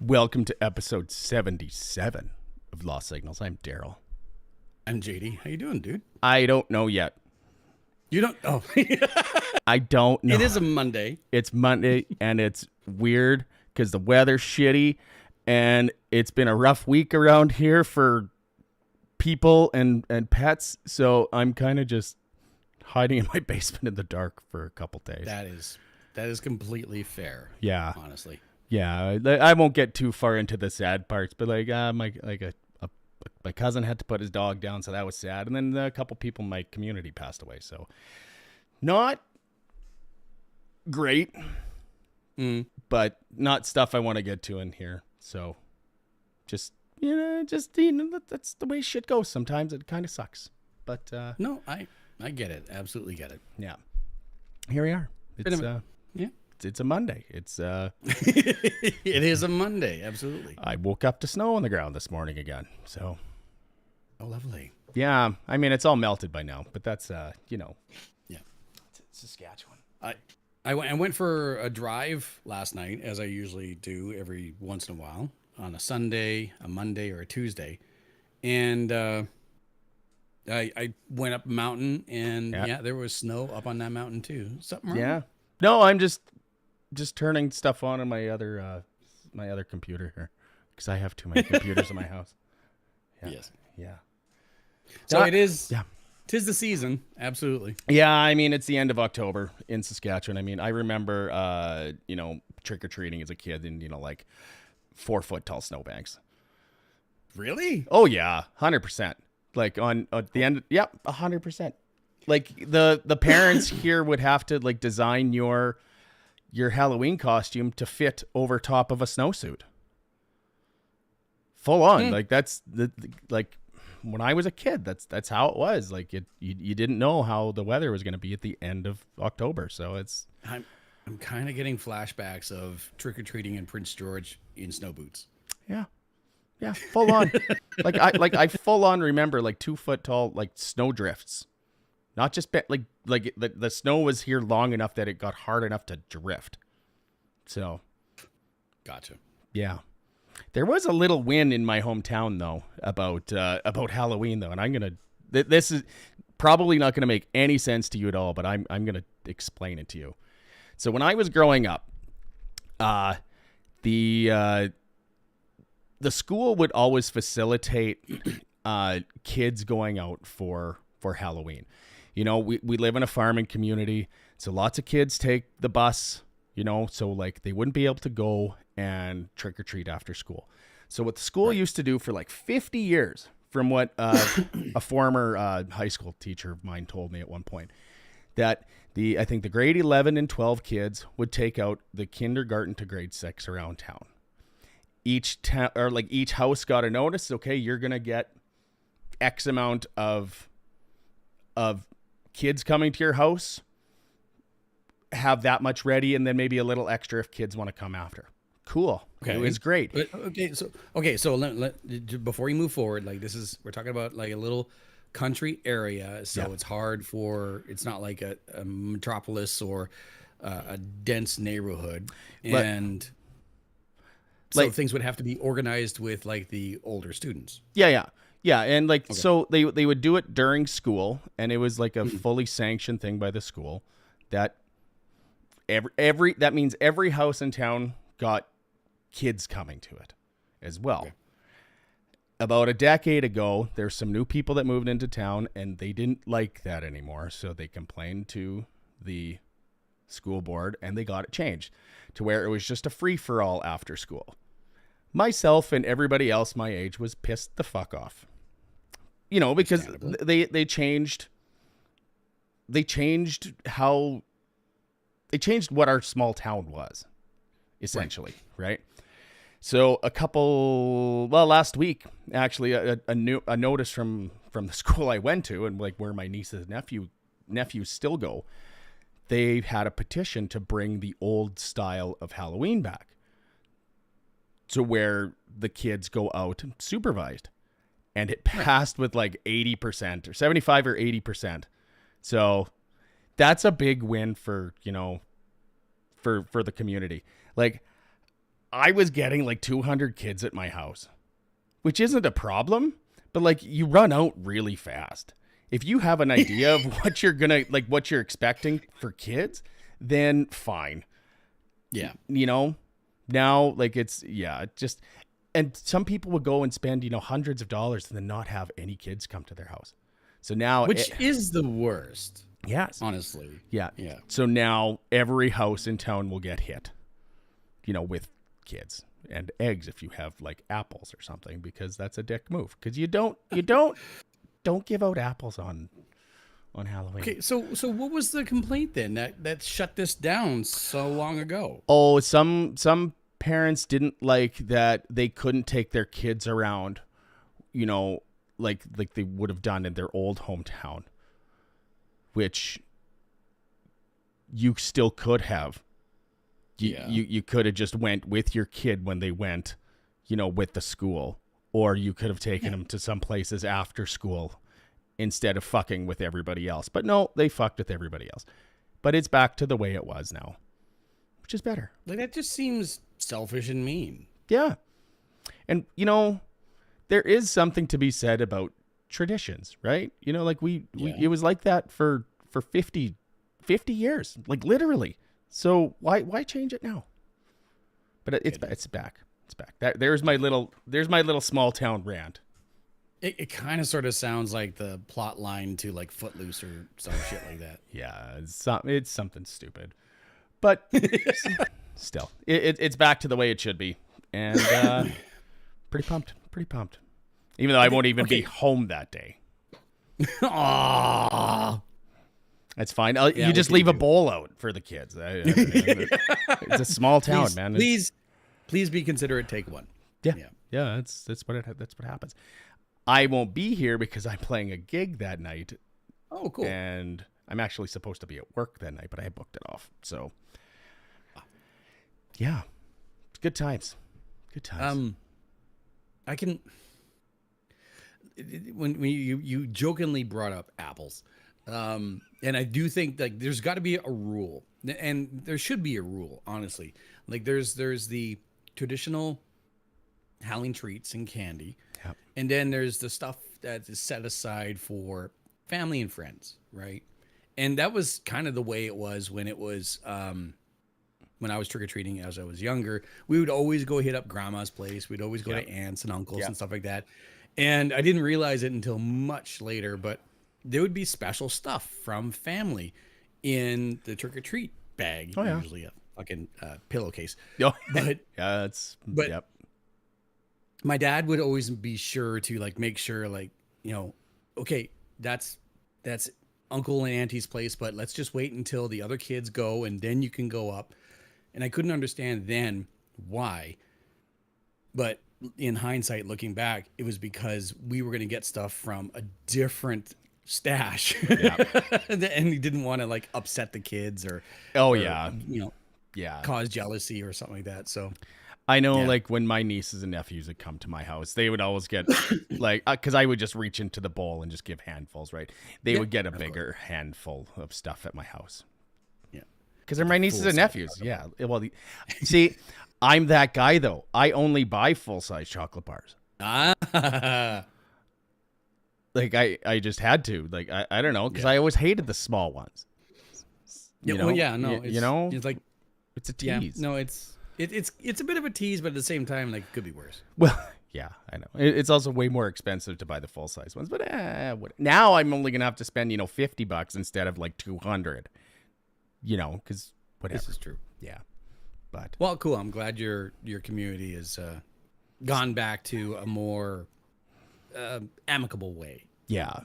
Welcome to episode 77 of Lost Signals. I'm Daryl. I'm JD. How you doing, dude? I don't know yet. You don't? Oh, I don't know. it is a Monday. It's Monday, and it's weird because the weather's shitty, and it's been a rough week around here for people and pets, so I'm kind of just hiding in my basement in the dark for a couple days. That is completely fair. Yeah. Honestly. Yeah, I won't get too far into the sad parts, but my cousin had to put his dog down, so that was sad. And then a couple people in my community passed away, so not great, but not stuff I want to get to in here. So just that's the way shit goes. Sometimes it kind of sucks, but no, I get it. Absolutely get it. Yeah, here we are. It's a Monday. It's it is a Monday. Absolutely. I woke up to snow on the ground this morning again. So, oh, lovely. Yeah, I mean it's all melted by now, but that's yeah, it's Saskatchewan. I went for a drive last night, as I usually do every once in a while on a Sunday, a Monday, or a Tuesday, and I went up a mountain, and there was snow up on that mountain too. Something wrong? Yeah. No, I'm just turning stuff on my other computer here because I have too many computers in my house. Yeah. Yes. Yeah. So it is. Yeah. 'Tis the season. Absolutely. Yeah. I mean, it's the end of October in Saskatchewan. I mean, I remember, trick or treating as a kid in, like 4-foot tall snowbanks. Really? Oh yeah. 100%. Like on the end. Yep. 100%. Like the parents here would have to like design your Halloween costume to fit over top of a snowsuit. Full on. Like that's like when I was a kid, that's how it was. Like you didn't know how the weather was going to be at the end of October. So I'm kind of getting flashbacks of trick or treating in Prince George in snow boots. Yeah. Yeah, full on. I full on remember like 2-foot tall like snow drifts. Not just like the snow was here long enough that it got hard enough to drift. So, gotcha. Yeah, there was a little win in my hometown though about Halloween though, and this is probably not gonna make any sense to you at all, but I'm gonna explain it to you. So when I was growing up, the school would always facilitate kids going out for Halloween. You know, we live in a farming community, so lots of kids take the bus, so like they wouldn't be able to go and trick or treat after school. So what the school used to do for like 50 years, from what a former high school teacher of mine told me at one point, that I think the grade 11 and 12 kids would take out the kindergarten to grade 6 around town. Each house got a notice. Okay, you're gonna get X amount of kids coming to your house, have that much ready, and then maybe a little extra if kids want to come after. Cool. Okay. It was great. So let before you move forward, like we're talking about like a little country area, so it's hard it's not like a metropolis or a dense neighborhood, and so things would have to be organized with like the older students. Yeah, and so they would do it during school, and it was like a fully sanctioned thing by the school that that means every house in town got kids coming to it as well. Okay. About a decade ago, there's some new people that moved into town, and they didn't like that anymore, so they complained to the school board, and they got it changed to where it was just a free-for-all after school. Myself and everybody else my age was pissed the fuck off. Because they changed what our small town was, essentially, right? So last week, actually, a notice from the school I went to, and like where my nieces and nephews still go, they had a petition to bring the old style of Halloween back, to where the kids go out supervised. And it passed with like 80% or 75 or 80%. So that's a big win for the community. Like I was getting like 200 kids at my house, which isn't a problem, but like you run out really fast. If you have an idea of what you're gonna like, what you're expecting for kids, then fine. Yeah. You know, now like it's just, and some people would go and spend, hundreds of dollars and then not have any kids come to their house. So now, which is the worst. Yes, honestly. Yeah. Yeah. So now every house in town will get hit, with kids and eggs if you have like apples or something, because that's a dick move. Because you don't give out apples on Halloween. Okay, so what was the complaint then that shut this down so long ago? Oh, some parents didn't like that they couldn't take their kids around, like they would have done in their old hometown, which you still could have. You could have just went with your kid when they went, with the school, or you could have taken them to some places after school instead of fucking with everybody else. But no, they fucked with everybody else. But it's back to the way it was now, which is better. Like, that just seems selfish and mean. Yeah. And, there is something to be said about traditions, right? Like we it was like that for 50 years, like literally. So why change it now? But it's back. It's back. There's my little small town rant. It kind of sort of sounds like the plot line to like Footloose or some shit like that. Yeah, it's something stupid, but still, it's back to the way it should be, and pretty pumped. Even though I won't even be home that day. Aww. That's fine. You just leave a bowl out for the kids. It's a small town, man. Please be considerate. Take one. Yeah. That's what happens. I won't be here because I'm playing a gig that night. Oh, cool. And I'm actually supposed to be at work that night, but I booked it off. So, yeah, good times. I can. When you jokingly brought up apples, and I do think like there's got to be a rule, and there should be a rule. Honestly, like there's the traditional Halloween treats and candy, and then there's the stuff that is set aside for family and friends, right? And that was kind of the way it was when it was when I was trick-or-treating as I was younger. We would always go hit up grandma's place. We'd always go to aunts and uncles and stuff like that. And I didn't realize it until much later, but there would be special stuff from family in the trick-or-treat bag, usually a fucking pillowcase. But my dad would always be sure to like make sure like, okay, that's uncle and auntie's place, but let's just wait until the other kids go and then you can go up. And I couldn't understand then why, but in hindsight, looking back, it was because we were going to get stuff from a different stash, and he didn't want to like upset the kids or cause jealousy or something like that. So I know, like when my nieces and nephews would come to my house, they would always get like, because I would just reach into the bowl and just give handfuls, right? They would get a bigger handful of stuff at my house. Yeah, because they're my nieces and nephews. Yeah, well, see. I'm that guy, though. I only buy full-size chocolate bars. Like, I just had to. Like, I don't know, because I always hated the small ones. It's like... It's a tease. Yeah, no, it's a bit of a tease, but at the same time, like, it could be worse. Well, yeah, I know. It's also way more expensive to buy the full-size ones. But now I'm only going to have to spend, $50 instead of, like, $200. Because whatever. This is true. Yeah. But well, cool. I'm glad your community has gone back to a more amicable way. Yeah.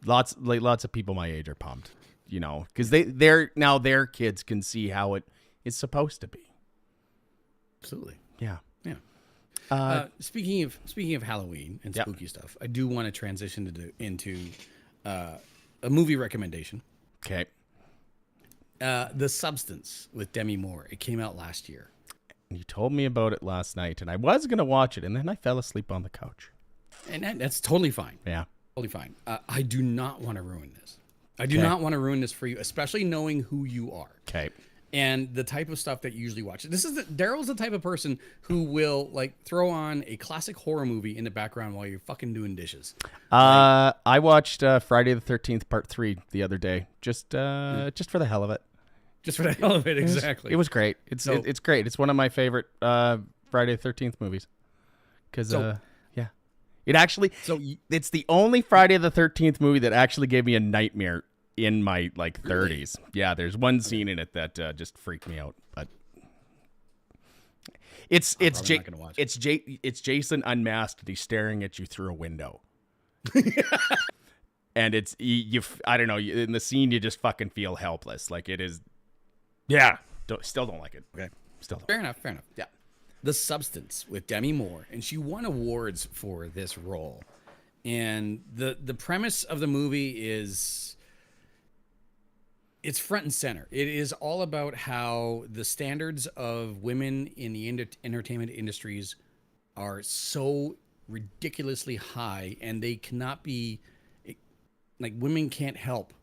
Lots of people my age are pumped, because they're now their kids can see how it is supposed to be. Absolutely. Yeah. Speaking of Halloween and spooky stuff, I do want to transition into a movie recommendation. Okay. The Substance with Demi Moore. It came out last year. You told me about it last night, and I was going to watch it, and then I fell asleep on the couch. And that's totally fine. Yeah. Totally fine. I do not want to ruin this. I do not want to ruin this for you, especially knowing who you are. Okay. and the type of stuff that you usually watch. Daryl's the type of person who will like throw on a classic horror movie in the background while you're fucking doing dishes. I watched Friday the 13th Part 3 the other day, just for the hell of it. Just for the hell of it, exactly. It was great. It's great. It's one of my favorite Friday the 13th movies. Because yeah, it actually it's the only Friday the 13th movie that actually gave me a nightmare in my like 30s. Yeah, there's one scene in it that just freaked me out, but it's Jason unmasked and he's staring at you through a window. And it's you I don't know, in the scene you just fucking feel helpless. Like it is. Yeah, still don't like it. Okay, still don't. Fair enough. Yeah. The Substance with Demi Moore, and she won awards for this role. And the premise of the movie is it's front and center. It is all about how the standards of women in the entertainment industries are so ridiculously high, and they cannot be like women can't help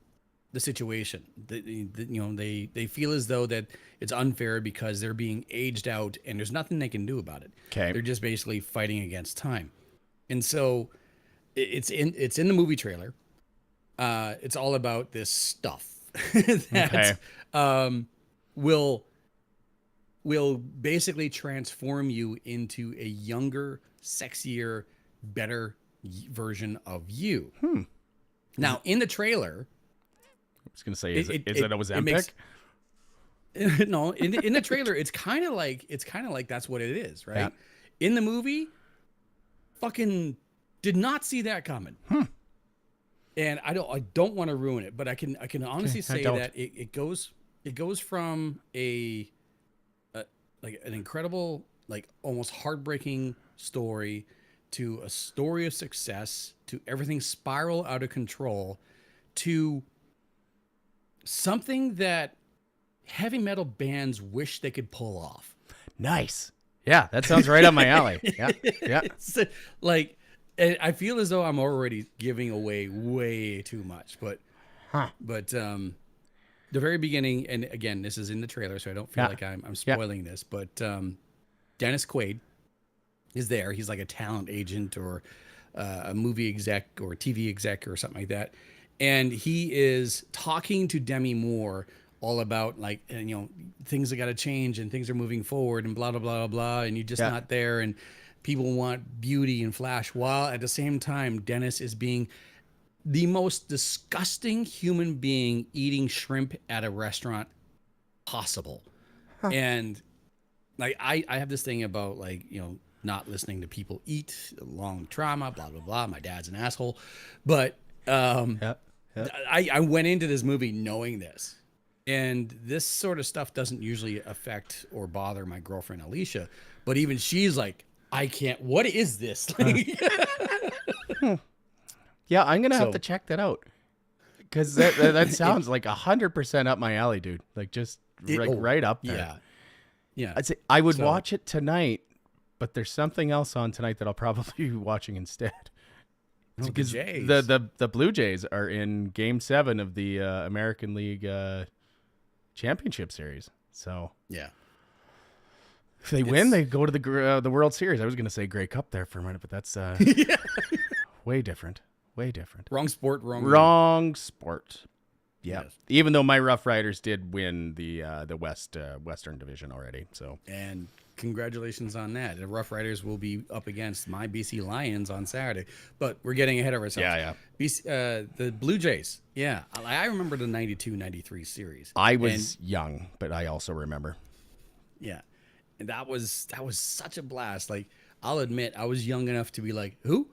the situation. They feel as though that it's unfair because they're being aged out and there's nothing they can do about it. Okay. They're just basically fighting against time. And so it's in the movie trailer. It's all about this stuff that will basically transform you into a younger, sexier, better version of you. Now, in the trailer, I was gonna say, is it Ozempic? No, in the trailer, it's kind of like that's what it is, right? Yeah. In the movie, fucking did not see that coming. And I don't want to ruin it, but I can honestly say that it goes from a like an incredible, like almost heartbreaking story to a story of success to everything spiral out of control to something that heavy metal bands wish they could pull off. Nice. Yeah, that sounds right up my alley. Yeah. It's like, and I feel as though I'm already giving away way too much, but the very beginning, and again, this is in the trailer, so I don't feel like I'm spoiling this, but Dennis Quaid is there. He's like a talent agent or a movie exec or TV exec or something like that. And he is talking to Demi Moore all about like, and, things that got to change and things are moving forward and blah, blah, blah, blah, blah. And you're just not there. And people want beauty and flash, while at the same time, Dennis is being the most disgusting human being eating shrimp at a restaurant possible. And like, I have this thing about like, not listening to people eat, long trauma, blah, blah, blah. My dad's an asshole. But I went into this movie knowing this. And this sort of stuff doesn't usually affect or bother my girlfriend, Alicia. But even she's like, I can't. What is this? Yeah, I'm going to have to check that out. Because that sounds like 100% up my alley, dude. Like just right up there. Yeah. I'd say I would watch it tonight, but there's something else on tonight that I'll probably be watching instead. Because the Blue Jays are in Game 7 of the American League Championship Series. So yeah, if they win, they go to the World Series. I was going to say Grey Cup there for a minute, but that's way different. Way different. Wrong sport. Wrong sport. Yeah. Yes. Even though my Rough Riders did win the Western Division already. So and congratulations on that. The Rough Riders will be up against my BC Lions on Saturday, but we're getting ahead of ourselves. Yeah. The Blue Jays. Yeah. I remember the 92-93 series. I was young, but I also remember. Yeah. And that was such a blast. Like, I'll admit I was young enough to be like, who?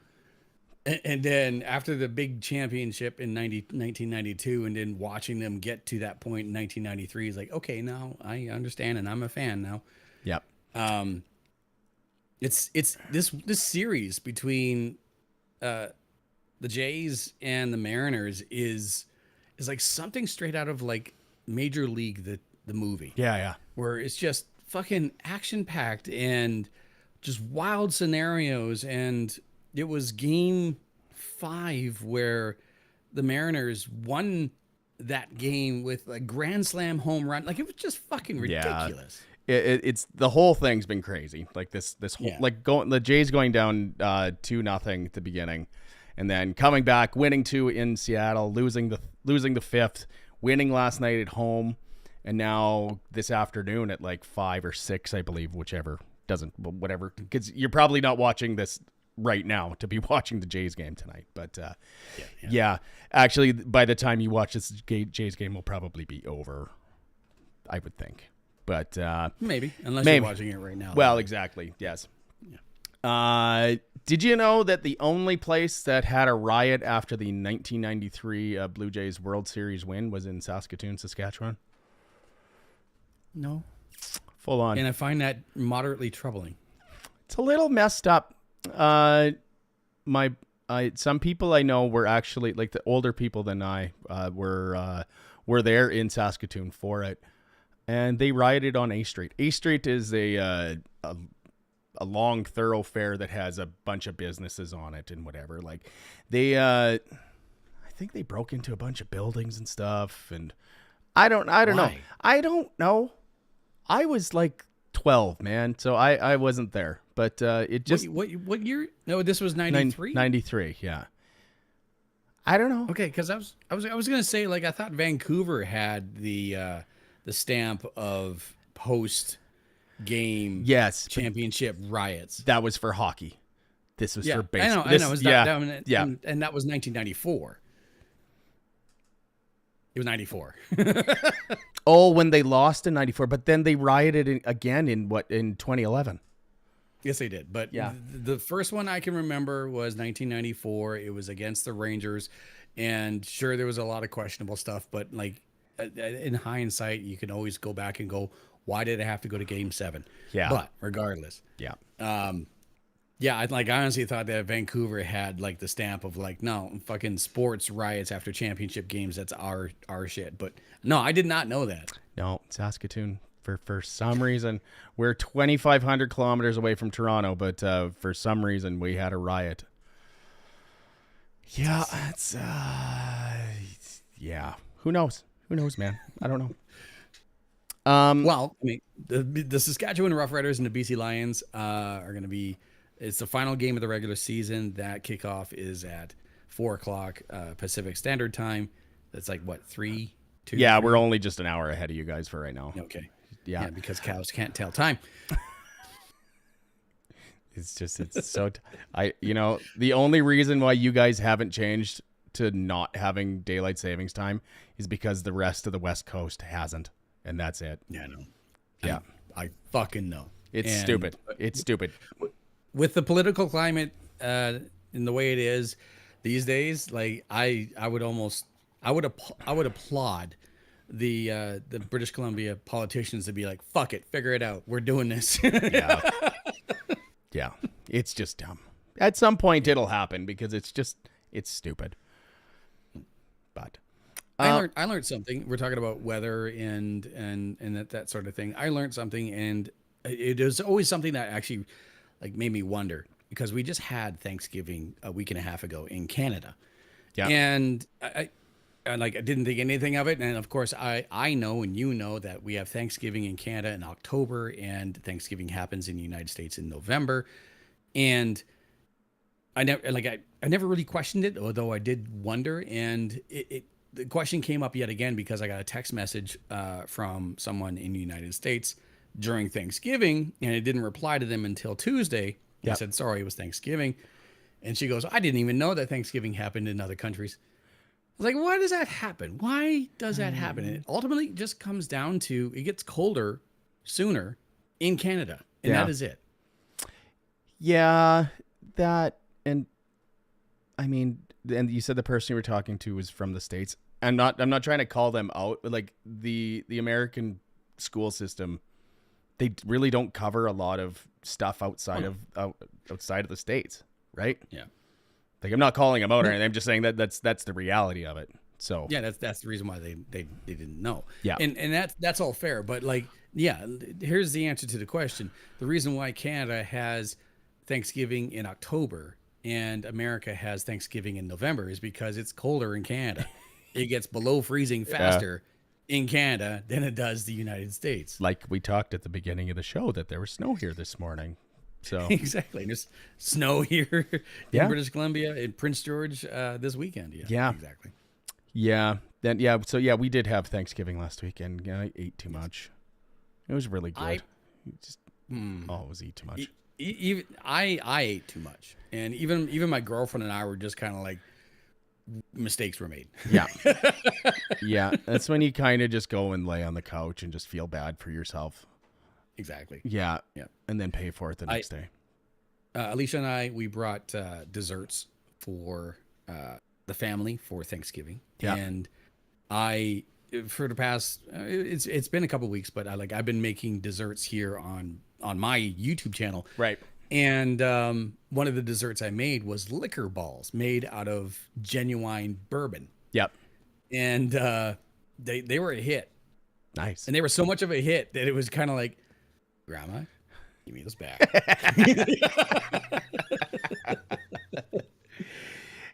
And then after the big championship in 1992 and then watching them get to that point in 1993 is like, okay, now I understand and I'm a fan now. Yep. It's this series between the Jays and the Mariners is like something straight out of like Major League the movie. Yeah. Where it's just fucking action packed and just wild scenarios. And it was game 5 where the Mariners won that game with a grand slam home run. Like, it was just fucking ridiculous. It's the whole thing's been crazy. Like this whole the Jays going down 2-0 at the beginning, and then coming back, winning 2 in Seattle, losing the fifth, winning last night at home, and now this afternoon at like 5 or 6, I believe, whatever, because you're probably not watching this right now to be watching the Jays game tonight. But yeah, actually, by the time you watch this Jays game, will probably be over, I would think. But maybe, unless you're watching it right now. Well, exactly. Yes. Yeah. Did you know that the only place that had a riot after the 1993 Blue Jays World Series win was in Saskatoon, Saskatchewan? No. Full on. And I find that moderately troubling. It's a little messed up. Some people I know were actually, like, the older people than I were there in Saskatoon for it. And they rioted on A Street. A Street is a long thoroughfare that has a bunch of businesses on it and whatever. Like, I think they broke into a bunch of buildings and stuff. And I don't know. I don't know. I was like 12, man, so I wasn't there. But it just what year? No, this was 93. 93, yeah. I don't know. Okay, because I was gonna say, like, I thought Vancouver had the stamp of post game championship riots. That was for hockey. This was for baseball. I know. And that was 1994. It was 94. Oh, when they lost in 94, but then they rioted again in 2011. Yes, they did. But the first one I can remember was 1994. It was against the Rangers, and sure, there was a lot of questionable stuff, but like, in hindsight, you can always go back and go, why did it have to go to Game 7? Yeah. But regardless. Yeah. I honestly thought that Vancouver had like the stamp of like, no, fucking sports riots after championship games. That's our shit. But no, I did not know that. No, Saskatoon, for some reason, we're 2,500 kilometers away from Toronto, but for some reason we had a riot. Yeah. It's, yeah. Who knows? Who knows, man? I don't know. Well, I mean, the Saskatchewan Roughriders and the BC Lions are going to be. It's the final game of the regular season. That kickoff is at 4:00 Pacific Standard Time. That's like what, 3, 2? Yeah, we're only just an hour ahead of you guys for right now. Okay. Yeah, because cows can't tell time. It's so. The only reason why you guys haven't changed to not having daylight savings time is because the rest of the West Coast hasn't, and that's it. Yeah, I know. Yeah, I fucking know. It's stupid. It's stupid. With the political climate in the way it is these days, like I would applaud the British Columbia politicians to be like, fuck it, figure it out. We're doing this. Yeah. Yeah. It's just dumb. At some point it'll happen because it's stupid. But I learned something. We're talking about weather and that sort of thing. I learned something, and it is always something that actually like made me wonder, because we just had Thanksgiving a week and a half ago in Canada. Yeah. And I didn't think anything of it. And of course I know, and you know, that we have Thanksgiving in Canada in October, and Thanksgiving happens in the United States in November. And I never really questioned it, although I did wonder. And the question came up yet again because I got a text message from someone in the United States during Thanksgiving, and I didn't reply to them until Tuesday. Yep. I said, sorry, it was Thanksgiving. And she goes, I didn't even know that Thanksgiving happened in other countries. I was like, why does that happen? Why does that happen? And it ultimately just comes down to, it gets colder sooner in Canada. And that is it. Yeah, that, and I mean, and you said the person you were talking to was from the States. I'm not trying to call them out, but like the American school system, they really don't cover a lot of stuff outside of the States, right? Yeah. Like, I'm not calling them out or anything. I'm just saying that's the reality of it. So yeah, that's the reason why they didn't know. Yeah. And that's all fair. But like, yeah, here's the answer to the question. The reason why Canada has Thanksgiving in October and America has Thanksgiving in November is because it's colder in Canada. it gets below freezing faster in Canada than it does the United States. Like we talked at the beginning of the show that there was snow here this morning. So Exactly. There's snow here in Yeah. British Columbia, in Prince George this weekend. Yeah, Yeah. exactly. yeah, then yeah, so yeah, we did have Thanksgiving last weekend. Yeah, I ate too much. It was really good. Just always eat too much. Even I ate too much, and even my girlfriend and I were just kind of like, mistakes were made. Yeah. Yeah, that's when you kind of just go and lay on the couch and just feel bad for yourself. Exactly. Yeah. Yeah. And then pay for it the next day. Alicia and I, we brought desserts for the family for Thanksgiving. Yeah. And I, for the past, it's been a couple weeks, but I've been making desserts here on my YouTube channel. Right. And one of the desserts I made was liquor balls made out of genuine bourbon. Yep. And they were a hit. Nice. And they were so much of a hit that it was kind of like, Grandma, give me those back.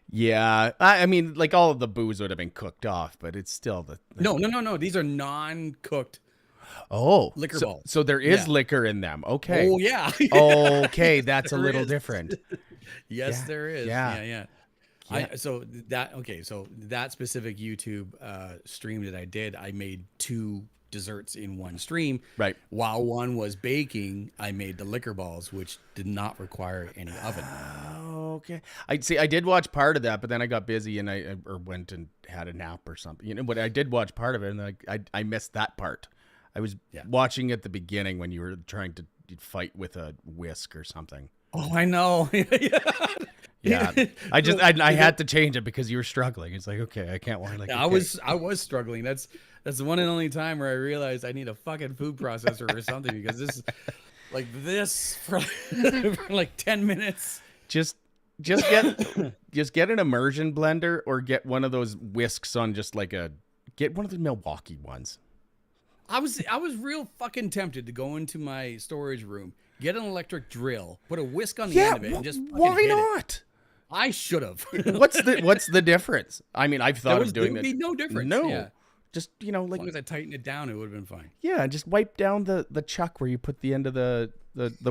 Yeah. I mean, like all of the booze would have been cooked off, but it's still the No. These are non-cooked liquor so, balls. So there is Yeah. liquor in them. Okay. Oh, yeah. Okay, that's a There little is. different. Yes, Yeah. there is. Yeah. Yeah. So that specific YouTube stream that I did, I made 2 desserts in one stream. Right. While one was baking, I made the liquor balls, which did not require any oven. Okay. I did watch part of that, but then I got busy and I went and had a nap or something. You know, but I did watch part of it, and I missed that part. I was watching at the beginning when you were trying to fight with a whisk or something. Oh, I know. Yeah. I had to change it because you were struggling. It's like, okay, I can't want like I was struggling. That's the one and only time where I realized I need a fucking food processor or something, because this is like this for like 10 minutes. Just get an immersion blender or get one of those whisks on get one of the Milwaukee ones. I was real fucking tempted to go into my storage room, get an electric drill, put a whisk on the end of it, and just fucking why hit not? it. I should have. What's the difference? I mean, I've thought of doing that. There would be no difference. No. Yeah. Just, As long as I tighten it down, it would have been fine. yeah, just wipe down the chuck where you put the end of the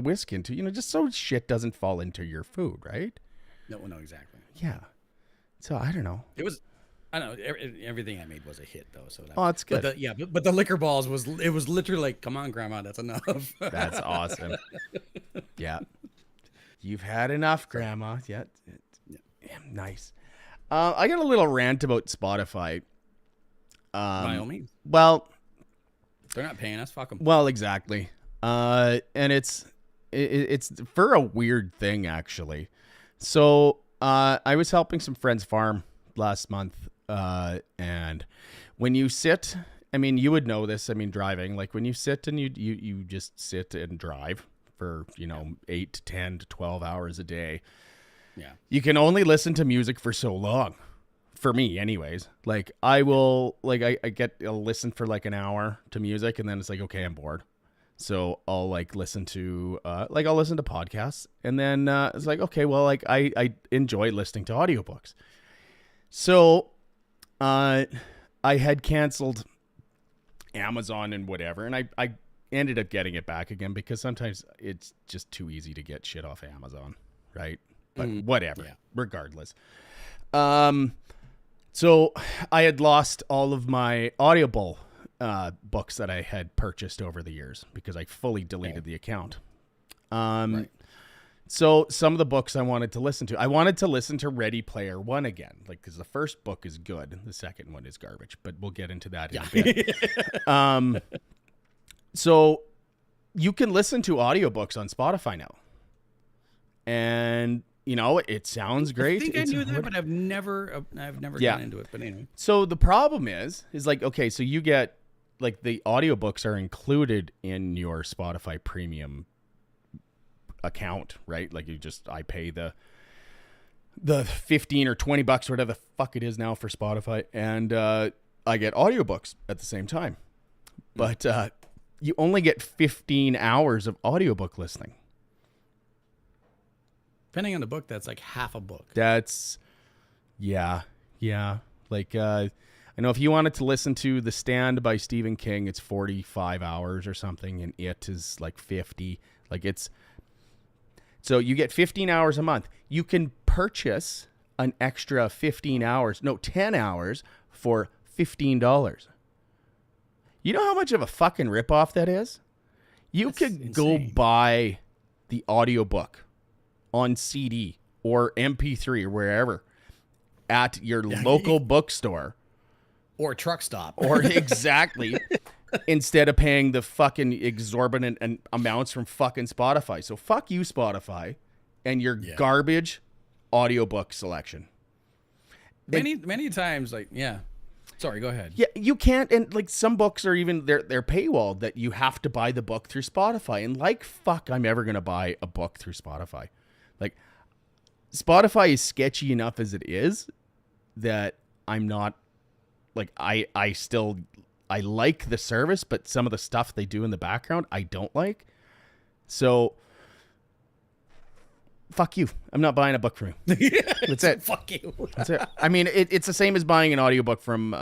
whisk into, just so shit doesn't fall into your food, right? No, exactly. Yeah. So I don't know. It was, I don't know. Everything I made was a hit though. So That's good. But the liquor balls was literally like, come on, Grandma, that's enough. That's awesome. Yeah. You've had enough, Grandma. Yeah. Nice. I got a little rant about Spotify. By all means. Well, They're not paying us. Fuck them. well, exactly. And it's for a weird thing, actually. So I was helping some friends farm last month, and when you sit, I mean, you would know this. I mean, driving, like when you sit and you just sit and drive for 8 to 10 to 12 hours a day. Yeah. You can only listen to music for so long. For me, anyways. Like I will, I'll listen for like an hour to music, and then it's like, okay, I'm bored. So I'll listen to podcasts, and then it's like, okay, well, I enjoy listening to audiobooks. So I had canceled Amazon and whatever, and I ended up getting it back again because sometimes it's just too easy to get shit off Amazon, right? But whatever, regardless. So I had lost all of my Audible books that I had purchased over the years because I fully deleted the account. Right. So some of the books I wanted to listen to, I wanted to listen to Ready Player One again, because the first book is good, the second one is garbage, but we'll get into that in a bit. So you can listen to audiobooks on Spotify now, and it sounds great. I think I knew that, but I've never gotten into it. But anyway. So the problem is okay, so you get the audiobooks are included in your Spotify premium account, right? I pay the 15 or $20, whatever the fuck it is now for Spotify, and I get audiobooks at the same time. But you only get 15 hours of audiobook listening. Depending on the book, that's like half a book. That's, yeah. I know if you wanted to listen to The Stand by Stephen King, it's 45 hours or something, and It is like 50. Like so you get 15 hours a month. You can purchase an extra 10 hours for $15. You know how much of a fucking ripoff that is? You could go buy the audiobook on CD or MP3 or wherever at your local bookstore. Or truck stop. Or exactly. Instead of paying the fucking exorbitant amounts from fucking Spotify. So fuck you, Spotify, and your garbage audiobook selection. Many times, like, sorry, go ahead. Yeah, you can't, and like some books are even they're paywalled that you have to buy the book through Spotify. And like fuck, I'm ever gonna buy a book through Spotify. Like, Spotify is sketchy enough as it is that I'm not like I like the service, but some of the stuff they do in the background I don't like. So fuck you. I'm not buying a book from you. That's it. Fuck you. That's it. I mean, it's the same as buying an audiobook from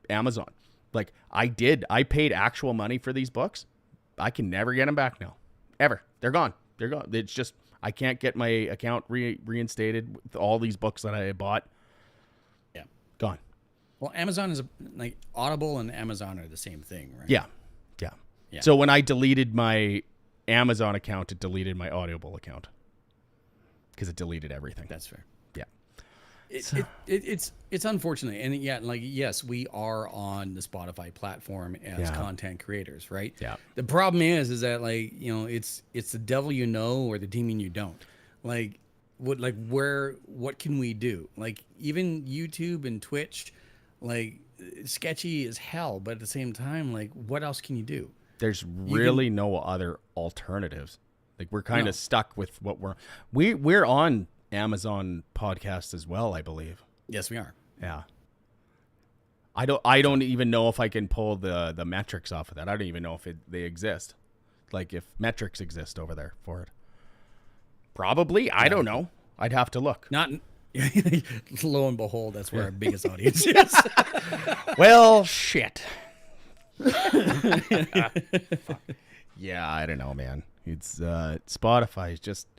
Amazon. Like I paid actual money for these books. I can never get them back now. Ever. They're gone. It's just I can't get my account reinstated with all these books that I bought. Yeah. Gone. Well, Amazon is like Audible and Amazon are the same thing, right? Yeah. So when I deleted my Amazon account, it deleted my Audible account because it deleted everything. That's fair. Yeah. It's unfortunate, and yes, we are on the Spotify platform as content creators, right? Yeah. The problem is that it's the devil you know or the demon you don't. Like what can we do? Like even YouTube and Twitch, like sketchy as hell, but at the same time, like what else can you do? There's really no other alternatives. Like we're kind of stuck with what we're on Amazon podcast as well, I believe. Yes, we are. Yeah. I don't even know if I can pull the metrics off of that. I don't even know if they exist. Like if metrics exist over there for it. Probably. I don't know. I'd have to look. Not lo and behold, that's where our biggest audience is. Well, shit. Yeah, I don't know, man. It's Spotify is just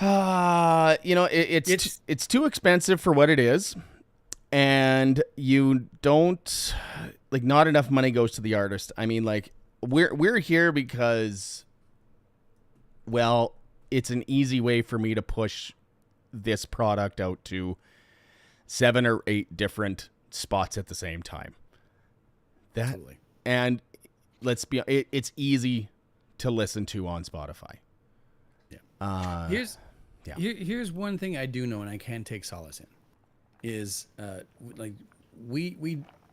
it's too expensive for what it is, and you don't like not enough money goes to the artist. I mean, like we're here because it's an easy way for me to push this product out to 7 or 8 different spots at the same time. Absolutely. And let's be it's easy to listen to on Spotify. Yeah. Here's one thing I do know and I can take solace in is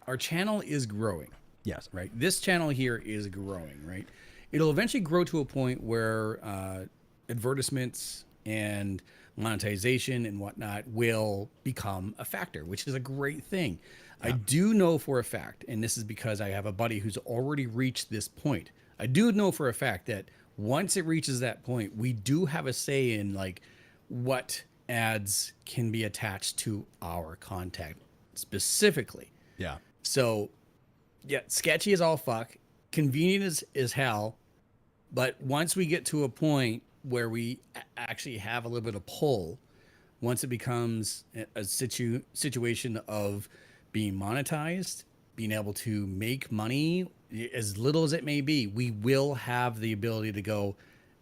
our channel is growing. Yes. Right. This channel here is growing, right? It'll eventually grow to a point where advertisements and monetization and whatnot will become a factor, which is a great thing. Yeah. I do know for a fact, and this is because I have a buddy who's already reached this point. I do know for a fact that once it reaches that point, we do have a say in like what ads can be attached to our content specifically. Yeah. So, yeah, sketchy as all fuck, convenient as hell, but once we get to a point where we actually have a little bit of pull, once it becomes a situation of being monetized, being able to make money as little as it may be, we will have the ability to go,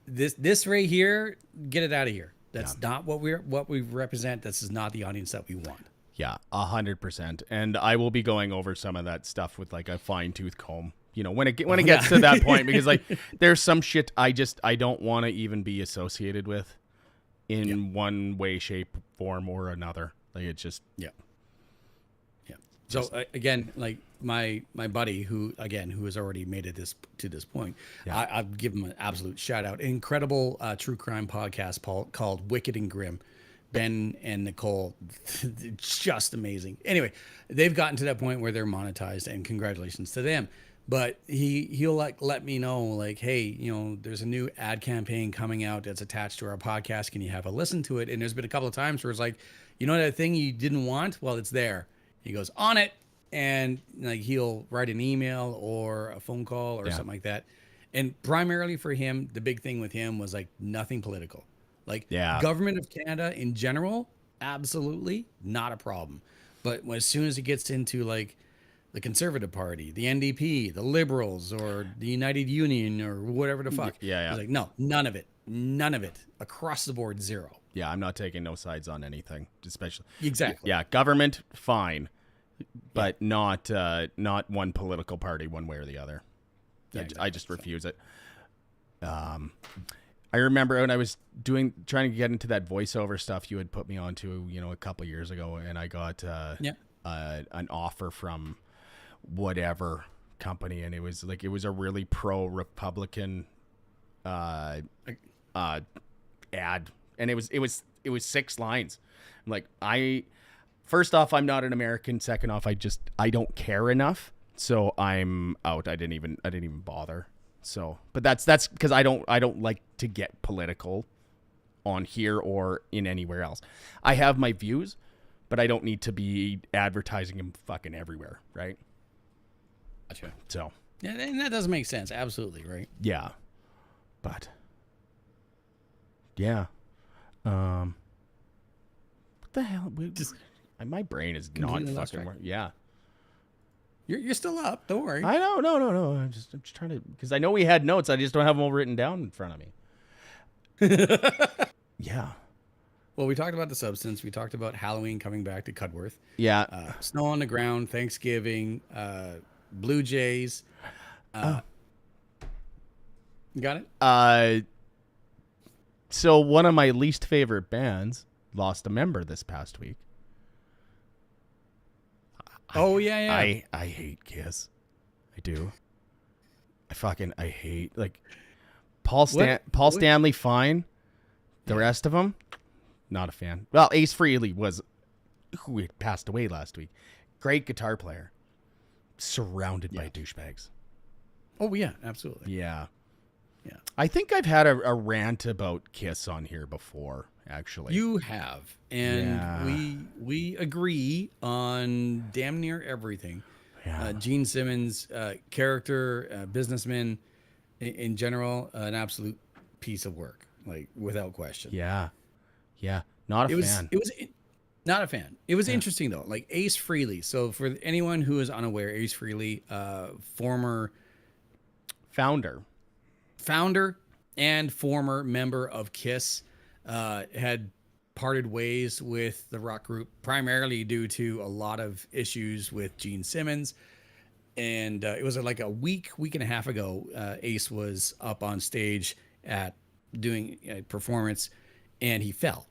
this right here, get it out of here. That's not what we represent. This is not the audience that we want. Yeah, 100%. And I will be going over some of that stuff with like a fine-tooth comb. You know, when it gets to that point, because like there's some shit I don't want to even be associated with in one way, shape, form, or another. Like it's just So again, like my buddy who has already made it to this point, I'll give him an absolute shout out. Incredible true crime podcast called Wicked and Grim. Ben and Nicole, just amazing. Anyway, they've gotten to that point where they're monetized, and congratulations to them. But he'll like let me know like, hey, there's a new ad campaign coming out that's attached to our podcast. Can you have a listen to it? And there's been a couple of times where it's like, that thing you didn't want? Well, it's there. He goes on it, and like he'll write an email or a phone call or something like that. And primarily for him, the big thing with him was like nothing political. Like government of Canada in general, absolutely not a problem. But as soon as it gets into like the Conservative Party, the NDP, the Liberals, or the United Union, or whatever the fuck. Yeah. He's like, no, none of it. None of it. Across the board, zero. Yeah, I'm not taking no sides on anything, especially. Exactly. Yeah, government, fine, but not one political party, one way or the other. Yeah, I just refuse it. I remember when I was trying to get into that voiceover stuff you had put me onto, a couple years ago, and I got an offer from whatever company, and it was a really pro-Republican ad, and it was 6 lines. I'm like, first off, I'm not an American. Second off, I don't care enough, so I'm out. I didn't even bother. So, but that's because I don't like to get political on here or in anywhere else. I have my views, but I don't need to be advertising them fucking everywhere, right? Gotcha. So, yeah, and that does make sense. Absolutely, right? Yeah. But yeah. What the hell? My brain is not fucking working. Yeah. You're still up. Don't worry. I know. No. I'm just trying to, because I know we had notes. I just don't have them all written down in front of me. Yeah. Well, we talked about the substance. We talked about Halloween coming back to Cudworth. Yeah. Snow on the ground, Thanksgiving, Blue Jays. You got it? So one of my least favorite bands lost a member this past week. Oh, yeah. I hate Kiss. I do. I hate, like, Paul Stanley, fine. The rest of them, not a fan. Well, Ace Frehley was, who had passed away last week. Great guitar player. Surrounded by douchebags. Oh, yeah, absolutely. Yeah. Yeah. I think I've had a rant about Kiss on here before, actually. You have. And we agree on damn near everything. Yeah. Gene Simmons, character, businessman, in general, an absolute piece of work, like without question. Yeah. Not a fan. It was not a fan. It was interesting though, like Ace Frehley. So for anyone who is unaware, Ace Frehley, former founder and former member of Kiss, had parted ways with the rock group primarily due to a lot of issues with Gene Simmons. And it was like a week and a half ago, Ace was up on stage at doing a performance, and he fell.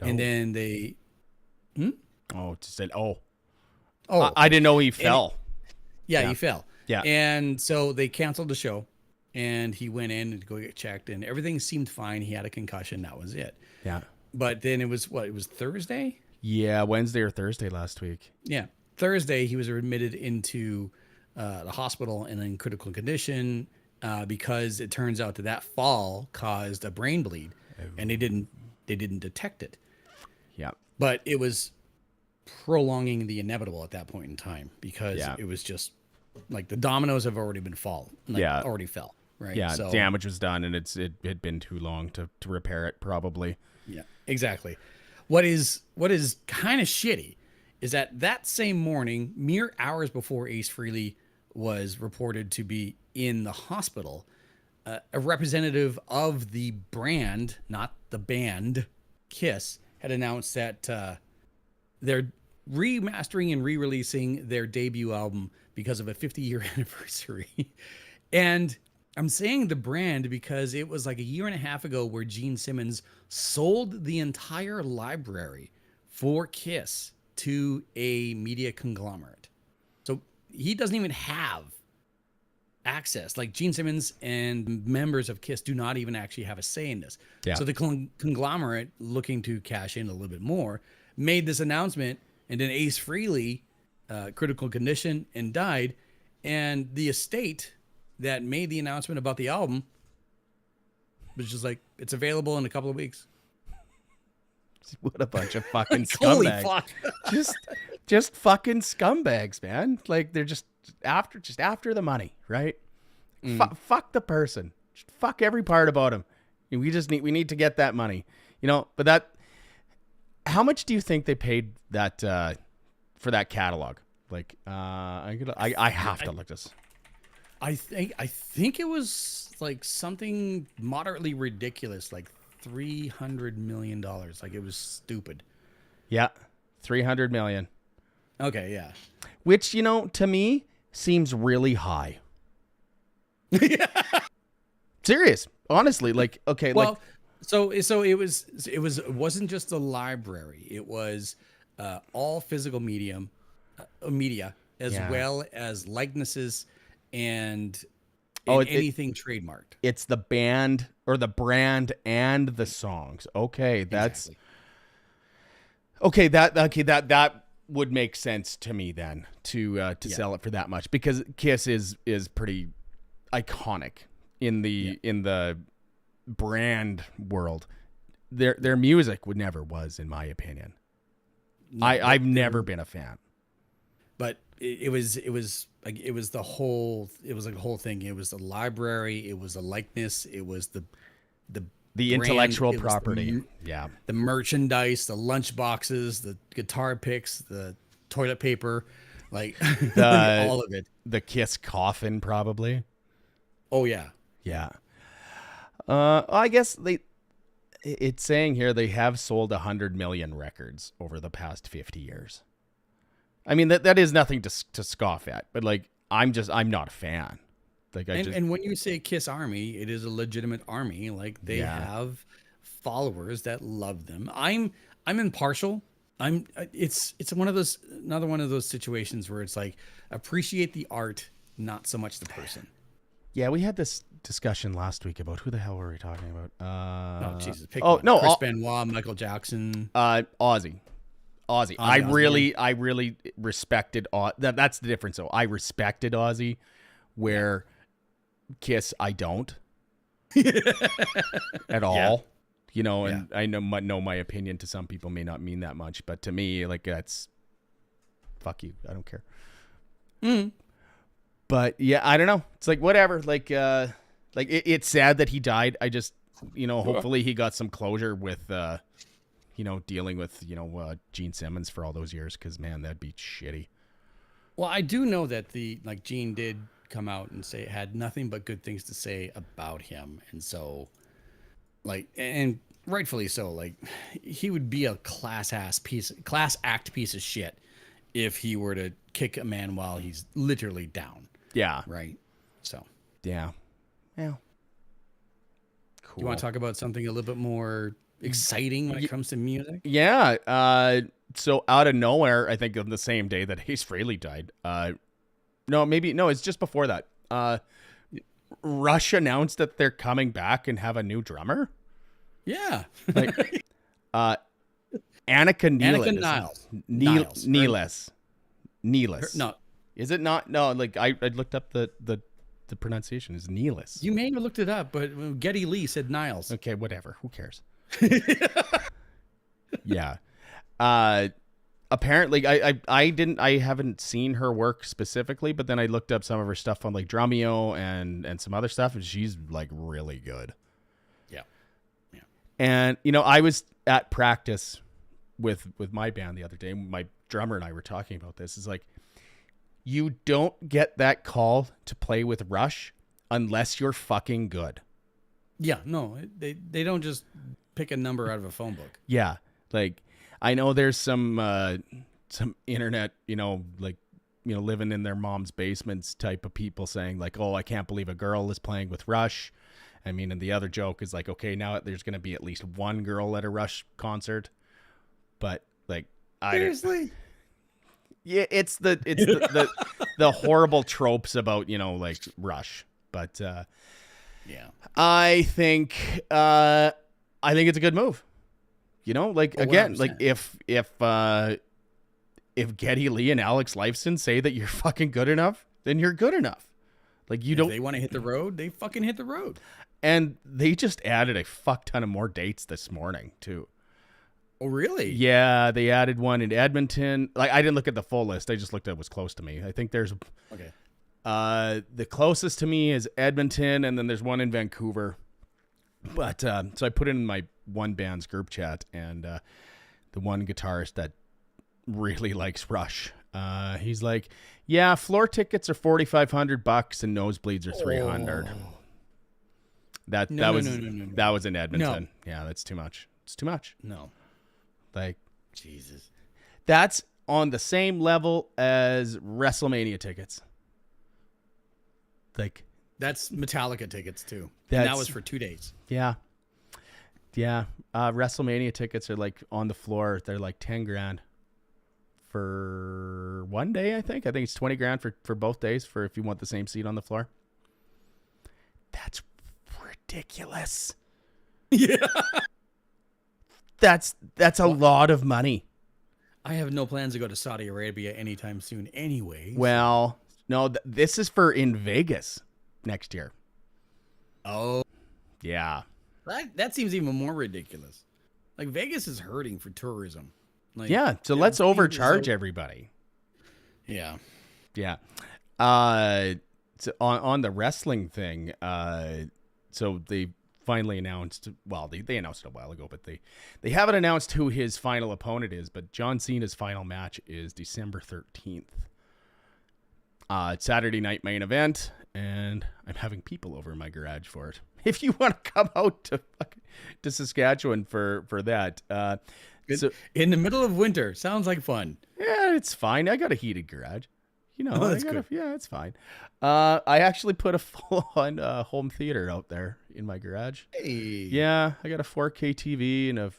Oh. And then they... Oh, just said, I didn't know he fell. He fell. Yeah. And so they canceled the show, and he went in to go get checked, and everything seemed fine. He had a concussion. That was it. Yeah. But then it was Thursday? Yeah, Wednesday or Thursday last week. Yeah. Thursday, he was admitted into the hospital and in critical condition because it turns out that fall caused a brain bleed, and they didn't detect it. Yeah. But it was prolonging the inevitable at that point in time because it was just like the dominoes have already been already fell. Right. Yeah. So, damage was done, and it had been too long to repair it, probably. Yeah, exactly. What is kind of shitty is that same morning, mere hours before Ace Frehley was reported to be in the hospital, a representative of the brand, not the band, Kiss, had announced that they're remastering and re-releasing their debut album because of a 50-year anniversary. And I'm saying the brand because it was like a year and a half ago where Gene Simmons sold the entire library for Kiss to a media conglomerate. So he doesn't even have access. Like Gene Simmons and members of Kiss do not even actually have a say in this. Yeah. So the conglomerate, looking to cash in a little bit more, made this announcement, and then Ace Frehley, critical condition, and died. And the estate that made the announcement about the album was just like, it's available in a couple of weeks. What a bunch of fucking Holy scumbags. fuck. just fucking scumbags, man. Like they're just after the money, right? Fuck the person. Just fuck every part about him. We need to get that money. But how much do you think they paid that for that catalog? Like I have to look this. I think it was like something moderately ridiculous, like $300 million. Like it was stupid. Yeah. 300 million. Okay, yeah. Which, to me seems really high. Yeah. Serious. Honestly, like, okay. Well, so it wasn't just the library. It was all physical media as well as likenesses and anything trademarked. It's the band or the brand and the songs. Okay, that's exactly. That would make sense to me then to sell it for that much, because Kiss is pretty iconic in the brand world. Their music never was, in my opinion. No, I've never been a fan. But it was the whole thing. It was the library, it was the likeness, it was the brand, intellectual property. The merchandise, the lunch boxes, the guitar picks, the toilet paper, like all of it. The Kiss coffin, probably. Oh yeah. Yeah. I guess it's saying here they have sold 100 million records over the past 50 years. I mean, that is nothing to scoff at, but like, I'm not a fan. Like and when you say Kiss Army, it is a legitimate army. Like they have followers that love them. I'm impartial. It's another one of those situations where it's like, appreciate the art, not so much the person. Yeah, we had this discussion last week about who the hell were we talking about? Jesus. Chris Benoit, Michael Jackson. Ozzy. I really respected that's the difference though. I respected Ozzy, where Kiss I don't at all. And I know my opinion to some people may not mean that much, but to me, like, that's fuck you. I don't care. But yeah, I don't know. It's like whatever. Like it's sad that he died. I just hopefully he got some closure with dealing with, Gene Simmons for all those years, because man, that'd be shitty. Well, I do know that Gene did come out and had nothing but good things to say about him. And so and rightfully so, like, he would be a class act piece of shit if he were to kick a man while he's literally down. Yeah. Right. So, yeah. Yeah. Cool. Do you want to talk about something a little bit more exciting when it comes to music? Yeah. So out of nowhere, I think on the same day that Ace Frehley died, it's just before that. Rush announced that they're coming back and have a new drummer. Yeah. Like, Annika Niles. No. Is it not? No, like I looked up the pronunciation is Niles. You may have looked it up, but Geddy Lee said Niles. Okay, whatever. Who cares? Yeah. Apparently I haven't seen her work specifically, but then I looked up some of her stuff on like Drumeo and some other stuff, and she's like really good. Yeah. Yeah. And I was at practice with my band the other day. My drummer and I were talking about this. It's like, you don't get that call to play with Rush unless you're fucking good. Yeah, no, they don't just pick a number out of a phone book. Yeah, like I know there's some internet, living in their mom's basements type of people saying like, oh, I can't believe a girl is playing with Rush. I mean, and the other joke is like, okay, now there's going to be at least one girl at a Rush concert, but like, seriously. Yeah, it's the horrible tropes about, like Rush, but yeah, I think it's a good move. Like, again, 100%. Like if Geddy Lee and Alex Lifeson say that you're fucking good enough, then you're good enough. Like you If don't. they want to hit the road, they fucking hit the road. And they just added a fuck ton of more dates this morning too. Oh, really? Yeah, they added one in Edmonton. Like I didn't look at the full list. I just looked at what was close to me. I think there's Okay. the closest to me is Edmonton, and then there's one in Vancouver. But so I put it in my one band's group chat, and the one guitarist that really likes Rush, he's like, "Yeah, floor tickets are $4,500 and nosebleeds are $300." That was in Edmonton. No. Yeah, that's too much. It's too much. No. Like, Jesus. That's on the same level as WrestleMania tickets. Like, that's Metallica tickets too. And that was for 2 days. Yeah. Yeah. WrestleMania tickets are like on the floor. They're like 10 grand for one day. I think it's 20 grand for both days for if you want the same seat on the floor. That's ridiculous. Yeah. That's a lot of money. I have no plans to go to Saudi Arabia anytime soon anyway. Well, no, this is for in Vegas next year. Oh. Yeah. That seems even more ridiculous. Like Vegas is hurting for tourism. Like, yeah, so let's overcharge everybody. Yeah. Yeah. So on the wrestling thing, so they finally announced, well, they announced it a while ago, but they haven't announced who his final opponent is, but John Cena's final match is December 13th. It's Saturday night main event, and I'm having people over in my garage for it. If you want to come out to Saskatchewan for that. So, in the middle of winter. Sounds like fun. Yeah, it's fine. I got a heated garage. You know, that's good. Yeah, it's fine. I actually put a full-on home theater out there in my garage. Hey. Yeah, I got a 4K TV and a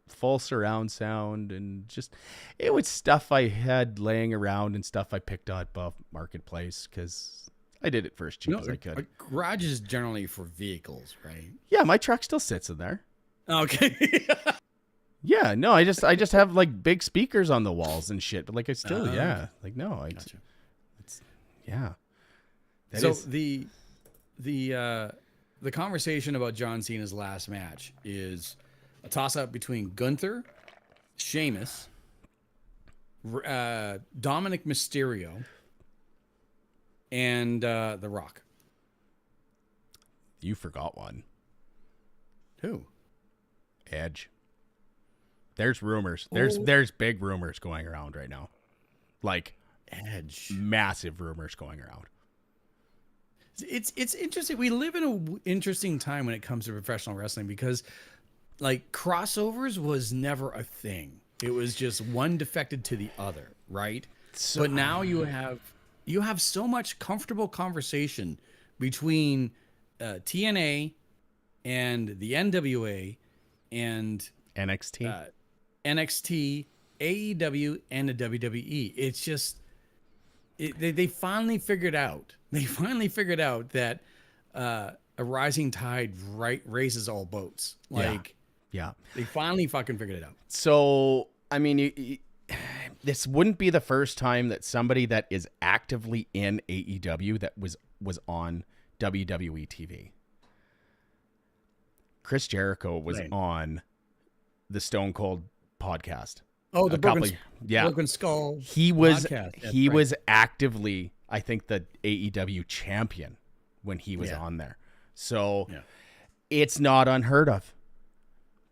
full surround sound, and just it was stuff I had laying around and stuff I picked up off Marketplace because I did it for as cheap as I could. A garage is generally for vehicles, right? Yeah, my truck still sits in there. Okay. Yeah, no, I just have like big speakers on the walls and shit, but like I still, Gotcha. Yeah. So the conversation about John Cena's last match is a toss-up between Gunther, Sheamus, Dominic Mysterio, and The Rock. You forgot one. Who? Edge. There's rumors. There's big rumors going around right now. Like Edge. Massive rumors going around. It's interesting. We live in an interesting time when it comes to professional wrestling because like crossovers was never a thing. It was just one defected to the other, right? So, but now you have so much comfortable conversation between TNA and the NWA and NXT. NXT, AEW, and the WWE. It's just they finally figured out. They finally figured out that a rising tide raises all boats. Like, yeah, they finally fucking figured it out. So, I mean, this wouldn't be the first time that somebody that is actively in AEW that was on WWE TV. Chris Jericho was on the Stone Cold podcast. Oh, the Broken Skull. He was actively, I think, the AEW champion when he was on there. So it's not unheard of.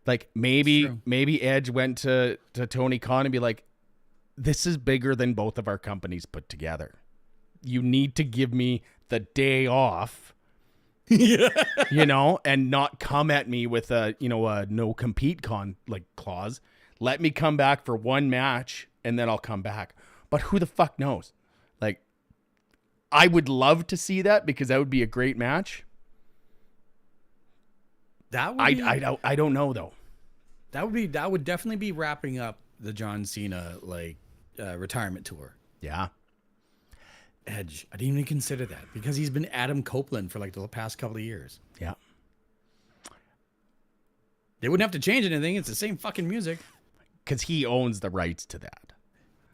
Like maybe Edge went to Tony Khan and be like, "This is bigger than both of our companies put together. You need to give me the day off." And not come at me with a no compete clause. Let me come back for one match and then I'll come back. But who the fuck knows? Like, I would love to see that because that would be a great match. I don't know though. That would definitely be wrapping up the John Cena retirement tour. Yeah. Edge. I didn't even consider that because he's been Adam Copeland for like the past couple of years. Yeah. They wouldn't have to change anything. It's the same fucking music. Because he owns the rights to that.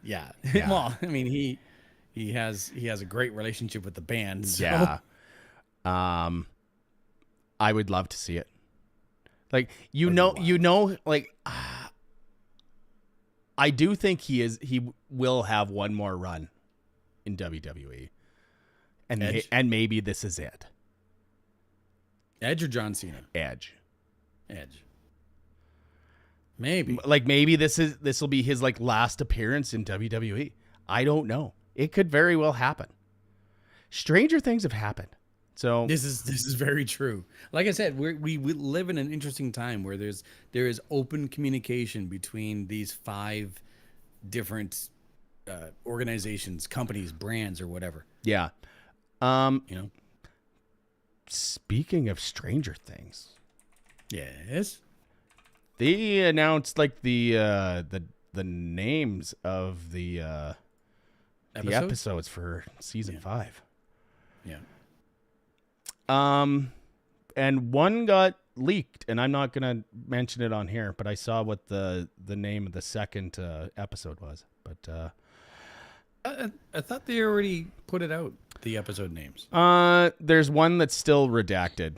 Yeah. Well, I mean, He has a great relationship with the band. So. Yeah. I would love to see it. Like, like, I do think he will have one more run in WWE. And maybe this is it. Edge or John Cena? Edge. Maybe. Like, maybe this will be his like last appearance in WWE. I don't know. It could very well happen. Stranger things have happened. So this is very true. Like I said, we live in an interesting time where there is open communication between these 5 different organizations, companies, brands, or whatever. Yeah. You know. Speaking of Stranger Things. Yes. They announced like the names of the episodes for season 5. Yeah. And one got leaked, and I'm not gonna mention it on here, but I saw what the name of the second episode was. But I thought they already put it out, the episode names. There's one that's still redacted.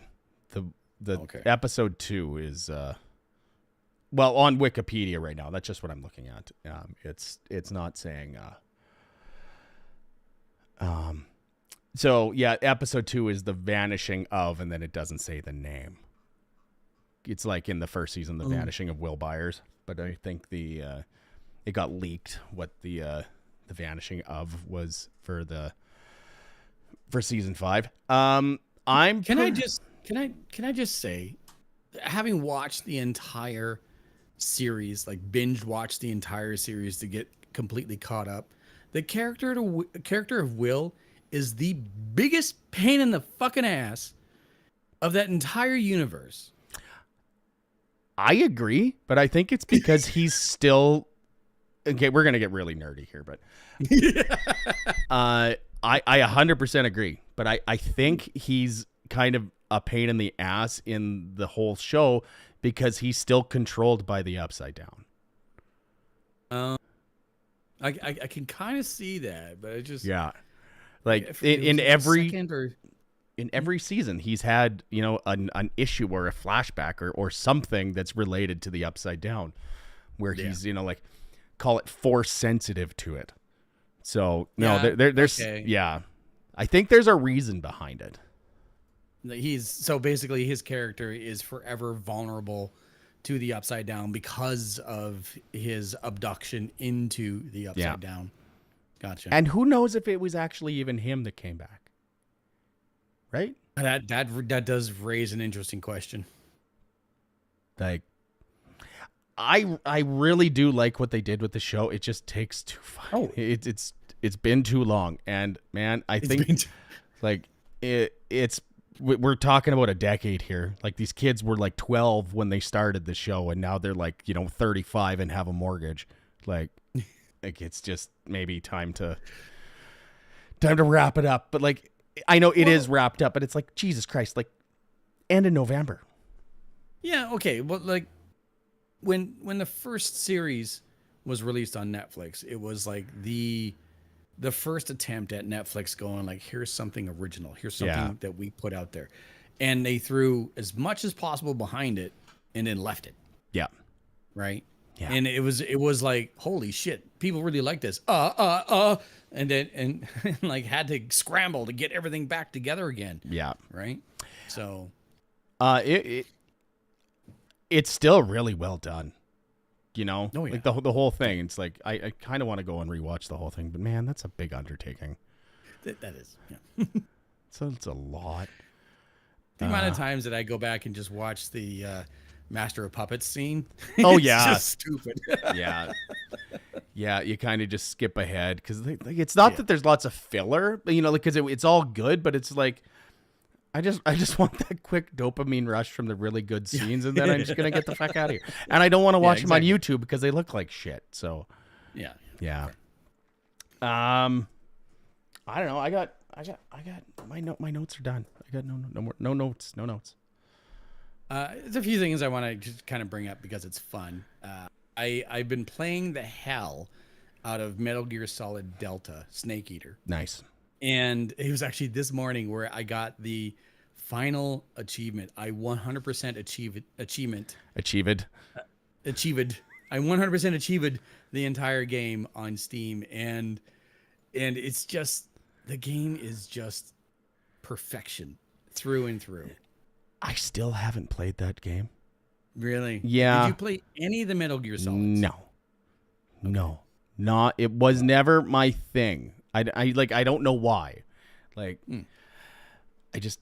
The Okay. episode 2 is well, on Wikipedia right now. That's just what I'm looking at. It's not saying so yeah, episode 2 is the vanishing of, and then it doesn't say the name. It's like in the first season, the vanishing of Will Byers, but I think it got leaked what the vanishing of was for season 5. Can I just say, having watched the entire series, like binge watched the entire series to get completely caught up, the character of Will is the biggest pain in the fucking ass of that entire universe. I agree, but I think it's because he's still okay. We're gonna get really nerdy here, but I 100% agree. But I think he's kind of a pain in the ass in the whole show because he's still controlled by the Upside Down. I can kind of see that, but it just like in every season he's had an issue or a flashback or something that's related to the Upside Down, where he's like, call it force sensitive to it. So there's I think there's a reason behind it. So basically his character is forever vulnerable to the Upside Down because of his abduction into the Upside Down. Gotcha. And who knows if it was actually even him that came back, right? That does raise an interesting question. Like, I really do like what they did with the show. It just takes too far. It's been too long, and man, I think like we're talking about a decade here. Like, these kids were like 12 when they started the show, and now they're like 35 and have a mortgage. Like it's just maybe time to wrap it up. But like, I know it is wrapped up, but it's like, Jesus Christ, like, end of November. Yeah. Okay. Well, like when the first series was released on Netflix, it was like the first attempt at Netflix going like, here's something original. Here's something that we put out there. And they threw as much as possible behind it and then left it. Yeah. Right. Yeah. And it was like, holy shit, people really like this. And then, and like had to scramble to get everything back together again. Yeah. Right. So, it's still really well done. Like the whole thing. It's like, I kind of want to go and rewatch the whole thing, but man, that's a big undertaking. That is. Yeah. So it's a lot. The amount of times that I go back and just watch the Master of Puppets scene. Oh, it's yeah. just stupid. Yeah. Yeah, you kind of just skip ahead because it's not that there's lots of filler, because it's all good, but it's like, I just want that quick dopamine rush from the really good scenes, and then I'm just gonna get the fuck out of here. And I don't want to watch them on YouTube because they look like shit. So yeah. I don't know. I got my notes are done. I got no notes. There's a few things I want to just kind of bring up because it's fun. I've been playing the hell out of Metal Gear Solid Delta Snake Eater. Nice. And it was actually this morning where I got the final achievement. I 100% achieved. I 100% achieved the entire game on Steam, and it's just, the game is just perfection through and through. I still haven't played that game. Really? Yeah. Did you play any of the Metal Gear Solids? No, not. It was never my thing. I like. I don't know why. Like, I just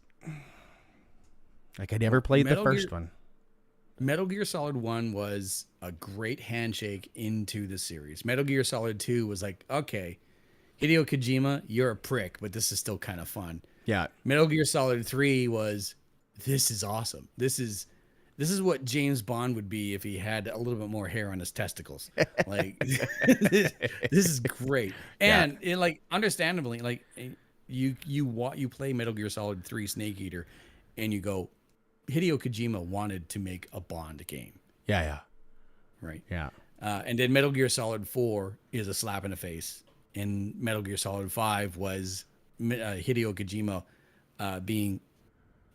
like. I never played the first one. Metal Gear Solid 1 was a great handshake into the series. Metal Gear Solid 2 was like, okay, Hideo Kojima, you're a prick, but this is still kind of fun. Yeah. Metal Gear Solid 3 was, this is awesome. This is what James Bond would be if he had a little bit more hair on his testicles. Like, this is great. And it, like, understandably, like, you play Metal Gear Solid 3 Snake Eater, and you go, Hideo Kojima wanted to make a Bond game. Yeah. Right. Yeah. And then Metal Gear Solid 4 is a slap in the face, and Metal Gear Solid 5 was Hideo Kojima being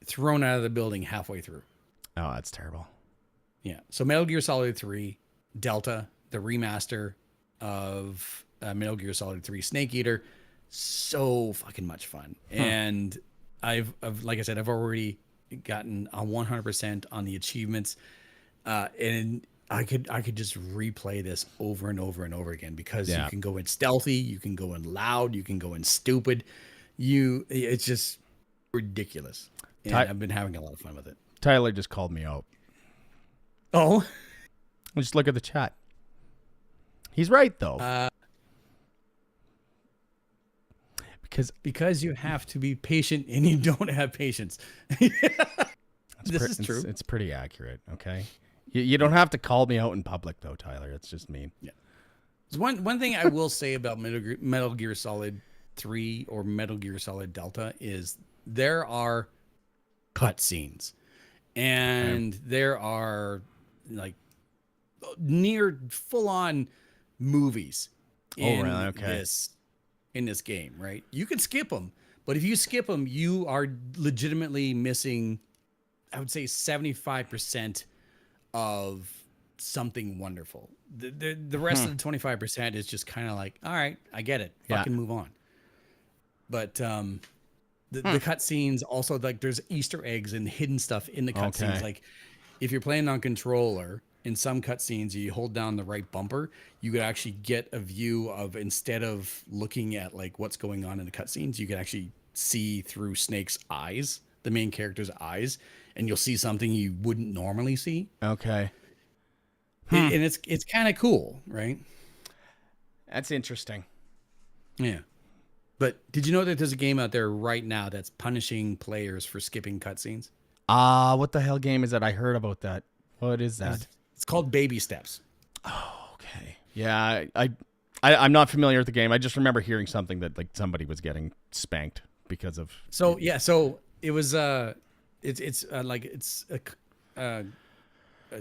thrown out of the building halfway through. Oh, that's terrible. Yeah. So Metal Gear Solid 3 Delta, the remaster of Metal Gear Solid 3 Snake Eater, so fucking much fun. And I've like I said, I've already gotten a 100% on the achievements, and I could just replay this over and over and over again, because you can go in stealthy, you can go in loud, you can go in stupid. It's just ridiculous. And I've been having a lot of fun with it. Tyler just called me out. Oh, Just look at the chat. He's right though. Because you have to be patient, and you don't have patience. This is true. It's pretty accurate. Okay. You don't have to call me out in public though, Tyler. It's just mean. Yeah. So one thing I will say about Metal Gear Solid 3 or Metal Gear Solid Delta is there are cutscenes, and there are like near full-on movies in this game, right? You can skip them, but if you skip them, you are legitimately missing, I would say, 75% of something wonderful. The rest of the 25% is just kind of like, all right, I get it. Fucking move on. But the cutscenes also, like, there's Easter eggs and hidden stuff in the cutscenes. Okay. Like, if you're playing on controller, in some cutscenes, you hold down the right bumper, you could actually get a view of, instead of looking at like what's going on in the cutscenes, you can actually see through Snake's eyes, the main character's eyes, and you'll see something you wouldn't normally see. Okay. And it's kind of cool, right? That's interesting. Yeah. But did you know that there's a game out there right now that's punishing players for skipping cutscenes? What the hell game is that? I heard about that. What is that? It's called Baby Steps. Oh, okay. Yeah, I'm not familiar with the game. I just remember hearing something that like somebody was getting spanked because of. So yeah, so it was it's a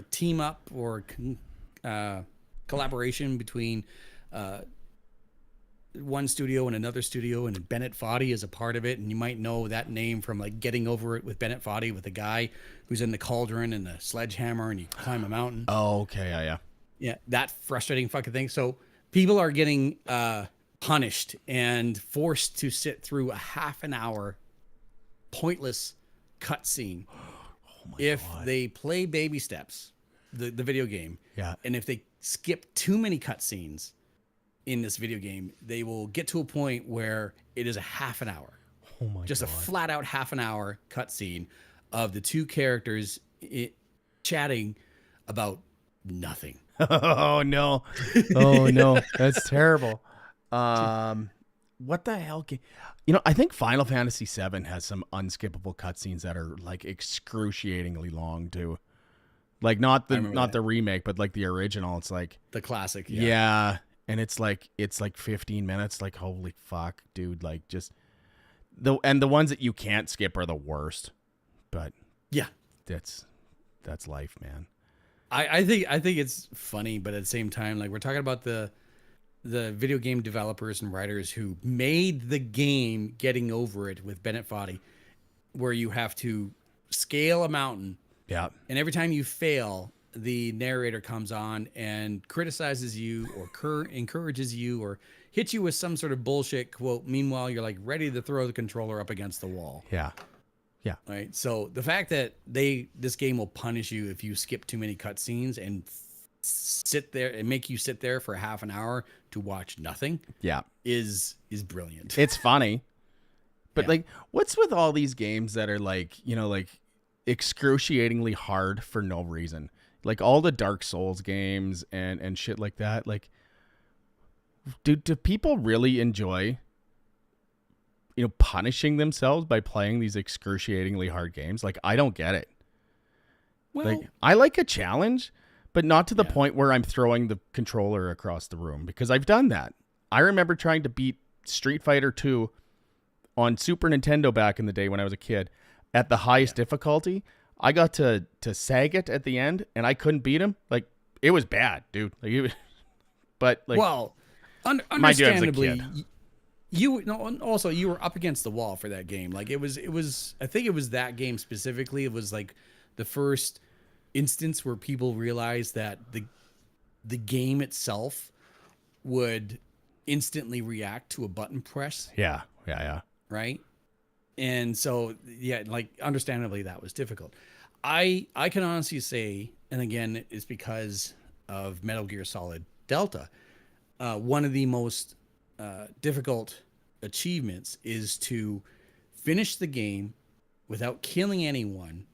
team up or collaboration between one studio and another studio, and Bennett Foddy is a part of it. And you might know that name from like Getting Over It with Bennett Foddy, with the guy who's in the cauldron and the sledgehammer and you climb a mountain. Oh, okay. Yeah. Yeah, that frustrating fucking thing. So people are getting punished and forced to sit through a half an hour pointless cutscene if they play Baby Steps, the video game. Yeah. And if they skip too many cutscenes in this video game, they will get to a point where it is a half an hour. Oh my Just God. a flat out half an hour cutscene of the two characters chatting about nothing. Oh no. Oh no. That's terrible. What the hell? I think Final Fantasy VII has some unskippable cutscenes that are like excruciatingly long too. Like not the remake, but like the original. It's like the classic. Yeah. And it's like 15 minutes. Like, holy fuck, dude. Like, just the ones that you can't skip are the worst. But yeah, that's life, man. I think it's funny, but at the same time, like, we're talking about the the video game developers and writers who made the game Getting Over It with Bennett Foddy, where you have to scale a mountain, Yeah. and every time you fail, the narrator comes on and criticizes you or encourages you or hits you with some sort of bullshit quote. Meanwhile, you're like ready to throw the controller up against the wall. Yeah. Yeah. Right. So the fact that this game will punish you if you skip too many cutscenes and sit there and make you sit there for half an hour to watch nothing Yeah. is brilliant. It's funny. But Yeah. like, what's with all these games that are like, like excruciatingly hard for no reason? Like all the Dark Souls games and shit like that. Like, do people really enjoy, punishing themselves by playing these excruciatingly hard games? Like, I don't get it. Well, Like, I like a challenge, but not to the point where I'm throwing the controller across the room, because I've done that. I remember trying to beat Street Fighter 2 on Super Nintendo back in the day when I was a kid at the highest difficulty. I got to Sagat at the end, and I couldn't beat him. Like, it was bad, dude. Like, but like, well, understandably, also you were up against the wall for that game. Like it was. I think it was that game specifically. It was like the first instance where people realized that the game itself would instantly react to a button press. yeah. Right. And so, yeah, like understandably that was difficult. I can honestly say, and again, it's because of Metal Gear Solid Delta. One of the most difficult achievements is to finish the game without killing anyone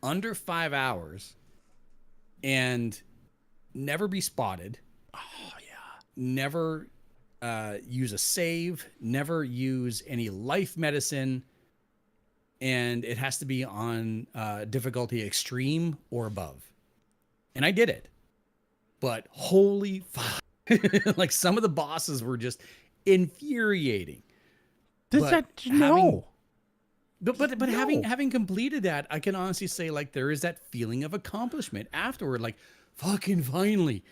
under 5 hours and never be spotted. Oh yeah. Never use a save, never use any life medicine, and it has to be on difficulty extreme or above. And I did it, but holy fuck. Like some of the bosses were just infuriating. But having completed that, I can honestly say like there is that feeling of accomplishment afterward, like fucking finally,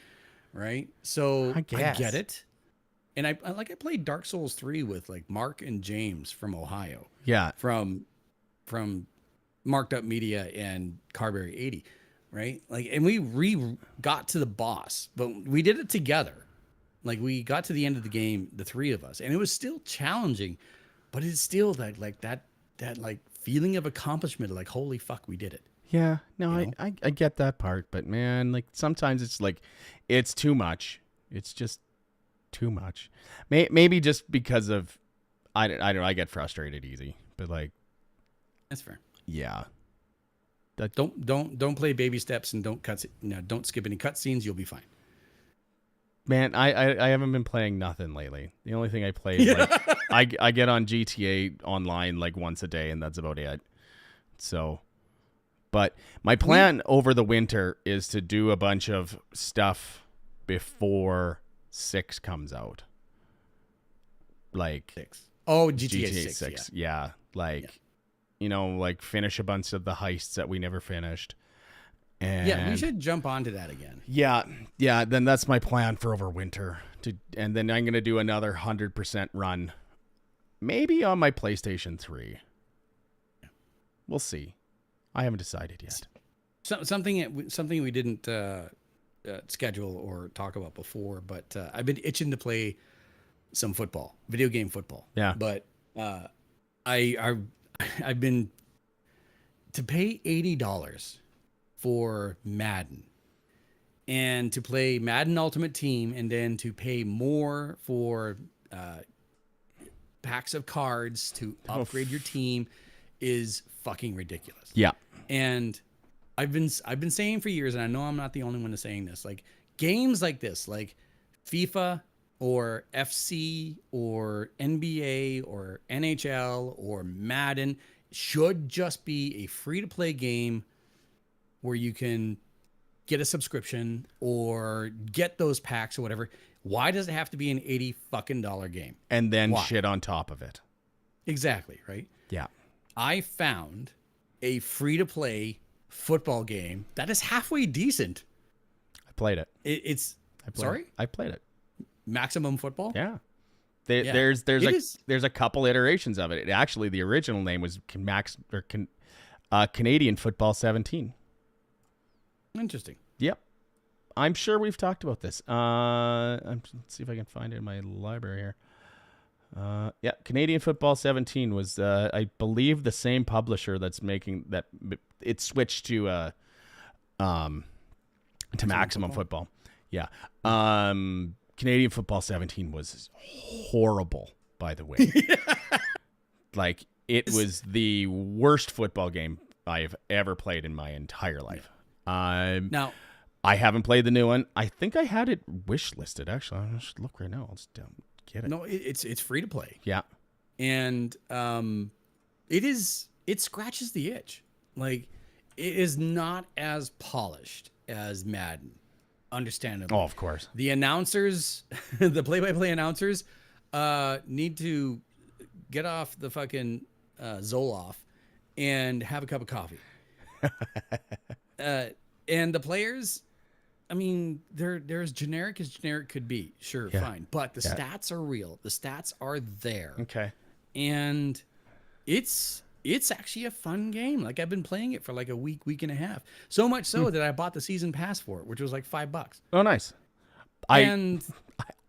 right? So I get it. And I played Dark Souls 3 with like Mark and James from Ohio. Yeah. From Marked Up Media and Carberry 80, right? Like, and we got to the boss, but we did it together. Like we got to the end of the game, the three of us, and it was still challenging, but it's still that like feeling of accomplishment, like holy fuck, we did it. Yeah, no, I get that part, but man, like sometimes it's like it's too much. It's just too much. Maybe just because of I don't know. I get frustrated easy, but like that's fair. Yeah. Don't play baby steps and don't skip any cutscenes. You'll be fine. Man, I haven't been playing nothing lately. The only thing I play is like I get on GTA online like once a day, and that's about it. So, but my plan over the winter is to do a bunch of stuff before 6 comes out. Like 6. Oh, GTA 6. Yeah. Like, like finish a bunch of the heists that we never finished. And yeah, we should jump onto that again. Yeah. Then that's my plan for over winter. And then I'm going to do another 100% run, maybe on my PlayStation 3. We'll see. I haven't decided yet. Something we didn't schedule or talk about before, but I've been itching to play some football, video game football. Yeah. But I've been to pay $80 for Madden and to play Madden Ultimate Team, and then to pay more for packs of cards to upgrade your team is fucking ridiculous. Yeah. And I've been saying for years, and I know I'm not the only one saying this, like games like this, like FIFA or FC or NBA or NHL or Madden should just be a free-to-play game where you can get a subscription or get those packs or whatever. Why does it have to be an $80 fucking game? And then shit on top of it. Exactly, right? Yeah. I found a free-to-play football game that is halfway decent. I played it. Sorry? I played it. Maximum Football. Yeah. Yeah. There's a couple iterations of it. Actually, the original name was Canadian Football 17. Interesting. Yep. I'm sure we've talked about this. Let's see if I can find it in my library here. Yeah, Canadian Football 17 was, I believe, the same publisher that's making that. It switched to Maximum Football. Yeah. Canadian Football 17 was horrible, by the way. Like, it was the worst football game I have ever played in my entire life. Now, I haven't played the new one. I think I had it wish listed. Actually, I should look right now. I'll just get it. no, it's free to play, Yeah. and it scratches the itch. Like, it is not as polished as Madden, understandably. Oh, of course. The announcers, the play-by-play announcers, need to get off the fucking Zoloft and have a cup of coffee. And the players, I mean, they're as generic could be. Sure, fine. But the stats are real. The stats are there. Okay. And it's actually a fun game. Like, I've been playing it for like a week and a half. So much so that I bought the season pass for it, which was like $5. Oh, nice. And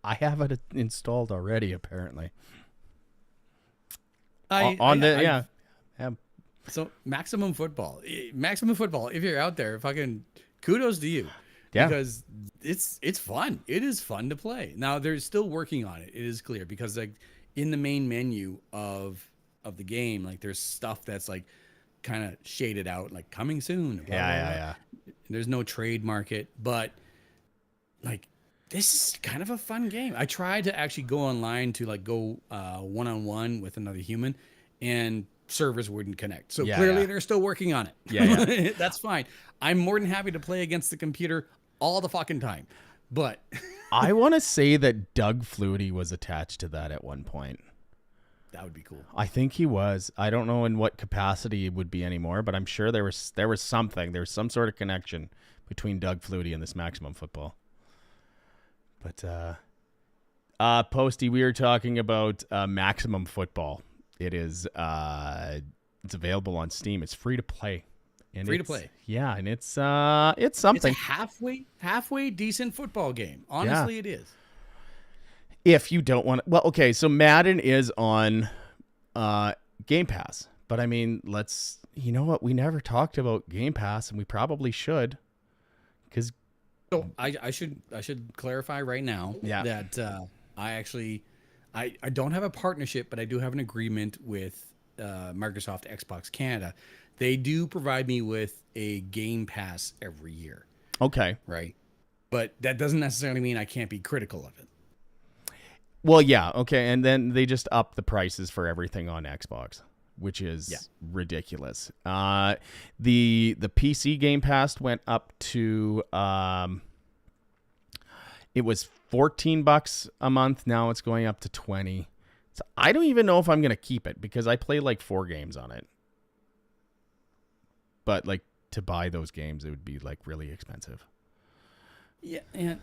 I have it installed already, apparently. So Maximum Football, if you're out there, fucking kudos to you. Yeah. Because it's fun. It is fun to play. Now, they're still working on it. It is clear, because like in the main menu of the game, like there's stuff that's like kind of shaded out, like coming soon. Blah, blah, blah. There's no trade market, but like, this is kind of a fun game. I tried to actually go online to like go one-on-one with another human, and servers wouldn't connect. So clearly they're still working on it. Yeah. That's fine. I'm more than happy to play against the computer all the fucking time. But I want to say that Doug Flutie was attached to that at one point. that would be cool. I think he was. I don't know in what capacity it would be anymore, but I'm sure there was something. There was some sort of connection between Doug Flutie and this Maximum Football. But Posty, we were talking about Maximum Football. It is it's available on Steam. It's free to play. And free to play. Yeah, and it's something. It's a halfway decent football game. Honestly, it is. If you don't want to, well, okay, so Madden is on Game Pass, but I mean, you know what? We never talked about Game Pass, and we probably should, because so I should clarify right now that I don't have a partnership, but I do have an agreement with Microsoft Xbox Canada. They do provide me with a Game Pass every year. Okay. Right. But that doesn't necessarily mean I can't be critical of it. Well, yeah, okay, and then they just up the prices for everything on Xbox, which is ridiculous. The PC Game Pass went up to it was $14 a month. Now it's going up to $20. So I don't even know if I'm gonna keep it, because I play like 4 games on it. But like, to buy those games, it would be like really expensive. Yeah, and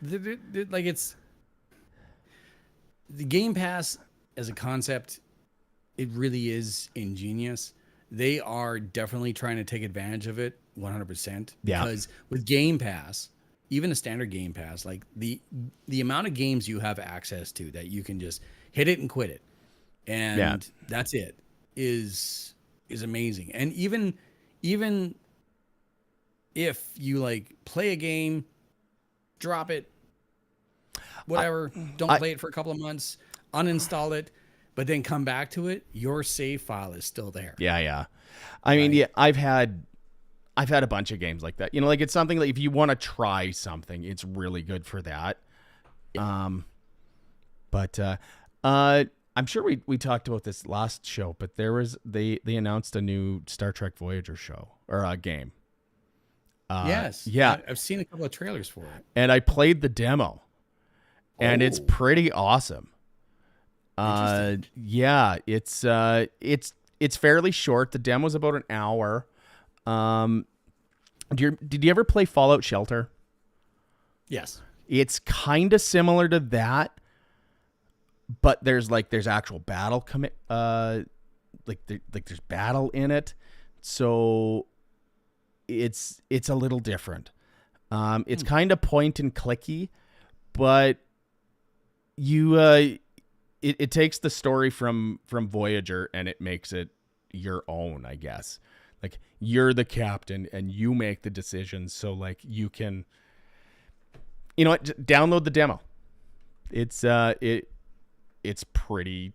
like, it's the Game Pass as a concept. It really is ingenious. They are definitely trying to take advantage of it 100%. Yeah. Because with Game Pass, even a standard Game Pass, like the amount of games you have access to that you can just hit it and quit it, and that's it, is amazing. And even if you like play a game, drop it, whatever, don't play it for a couple of months, uninstall it, but then come back to it, your save file is still there. Yeah. I mean, I've had a bunch of games like that. You know, like, it's something that if you want to try something, it's really good for that. But I'm sure we talked about this last show, but they announced a new Star Trek Voyager show or a game. Yes. Yeah. I've seen a couple of trailers for it. And I played the demo. And it's pretty awesome. Yeah, it's fairly short. The demo's about an hour. Did you ever play Fallout Shelter? Yes. It's kind of similar to that, but there's actual battle there's battle in it, so it's a little different. It's kind of point and clicky, but it takes the story from Voyager and it makes it your own, I guess. Like, you're the captain and you make the decisions, so like you can, download the demo. It's pretty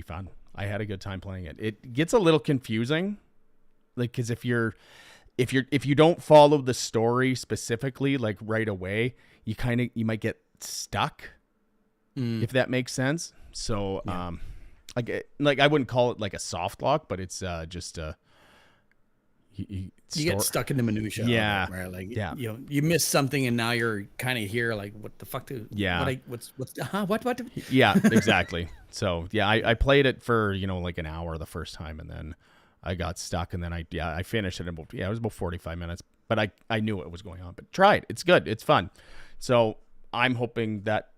fun. I had a good time playing it. It gets a little confusing, like, because if you don't follow the story specifically, like right away, you might get stuck, if that makes sense. So yeah. I wouldn't call it like a soft lock, but it's just you get stuck in the minutia. Yeah, of it, right? Like, yeah. You miss something and now you're kind of here like, what the fuck what Yeah, exactly. So yeah, I played it for like an hour the first time, and then I got stuck, and then I finished it in it was about 45 minutes, but I knew what was going on. But try it. It's good. It's fun. So I'm hoping that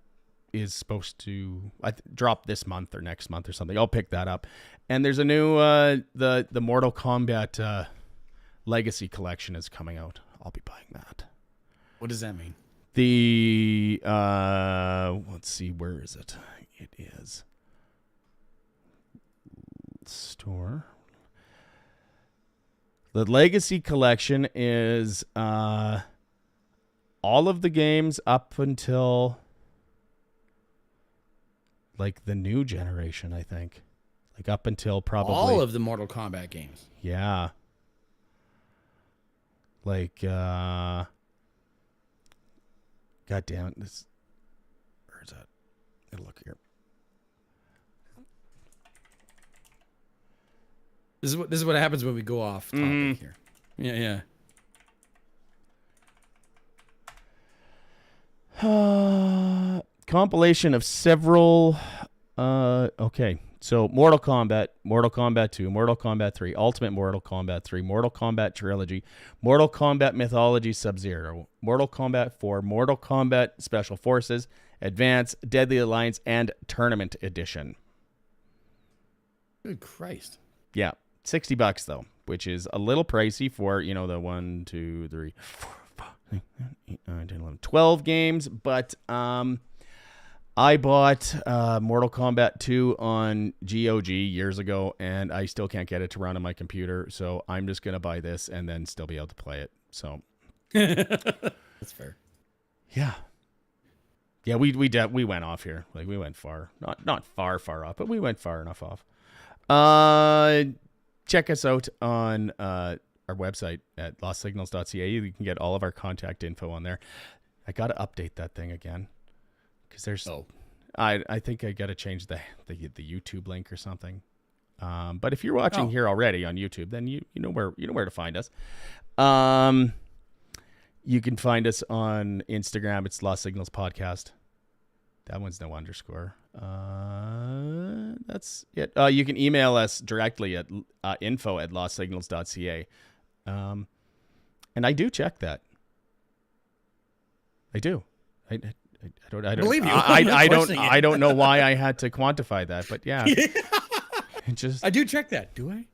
is supposed to drop this month or next month or something. I'll pick that up. And there's a new the Mortal Kombat Legacy Collection is coming out. I'll be buying that. What does that mean? The let's see, where is it? It is store. The Legacy Collection is all of the games up until like the new generation, I think. Like up until probably all of the Mortal Kombat games. Yeah. Like God damn it. Where's that? Gotta look here. This is what happens when we go off topic here. Yeah. Compilation of several okay. So Mortal Kombat 2, Mortal Kombat 3, Ultimate Mortal Kombat 3, Mortal Kombat Trilogy, Mortal Kombat Mythology Sub-Zero, Mortal Kombat 4, Mortal Kombat Special Forces, Advance, Deadly Alliance, and Tournament Edition. Good Christ. Yeah, $60 though, which is a little pricey for, the 1, 2, 3, 4, 5, 6, 7, 8, 9, 10, 11, 12 games, but I bought Mortal Kombat 2 on GOG years ago, and I still can't get it to run on my computer, so I'm just going to buy this and then still be able to play it. So that's fair. Yeah. Yeah, we went off here. Like, we went far. Not far off, but we went far enough off. Check us out on our website at lostsignals.ca. You can get all of our contact info on there. I got to update that thing again. Because there's, I think I got to change the YouTube link or something. But if you're watching here already on YouTube, then you know where to find us. You can find us on Instagram. It's Lost Signals Podcast. That one's no underscore. That's it. You can email us directly at info@lostsignals.ca. And I do check that. I do. I don't believe you. I don't know why I had to quantify that, but yeah. I do check that. Do I?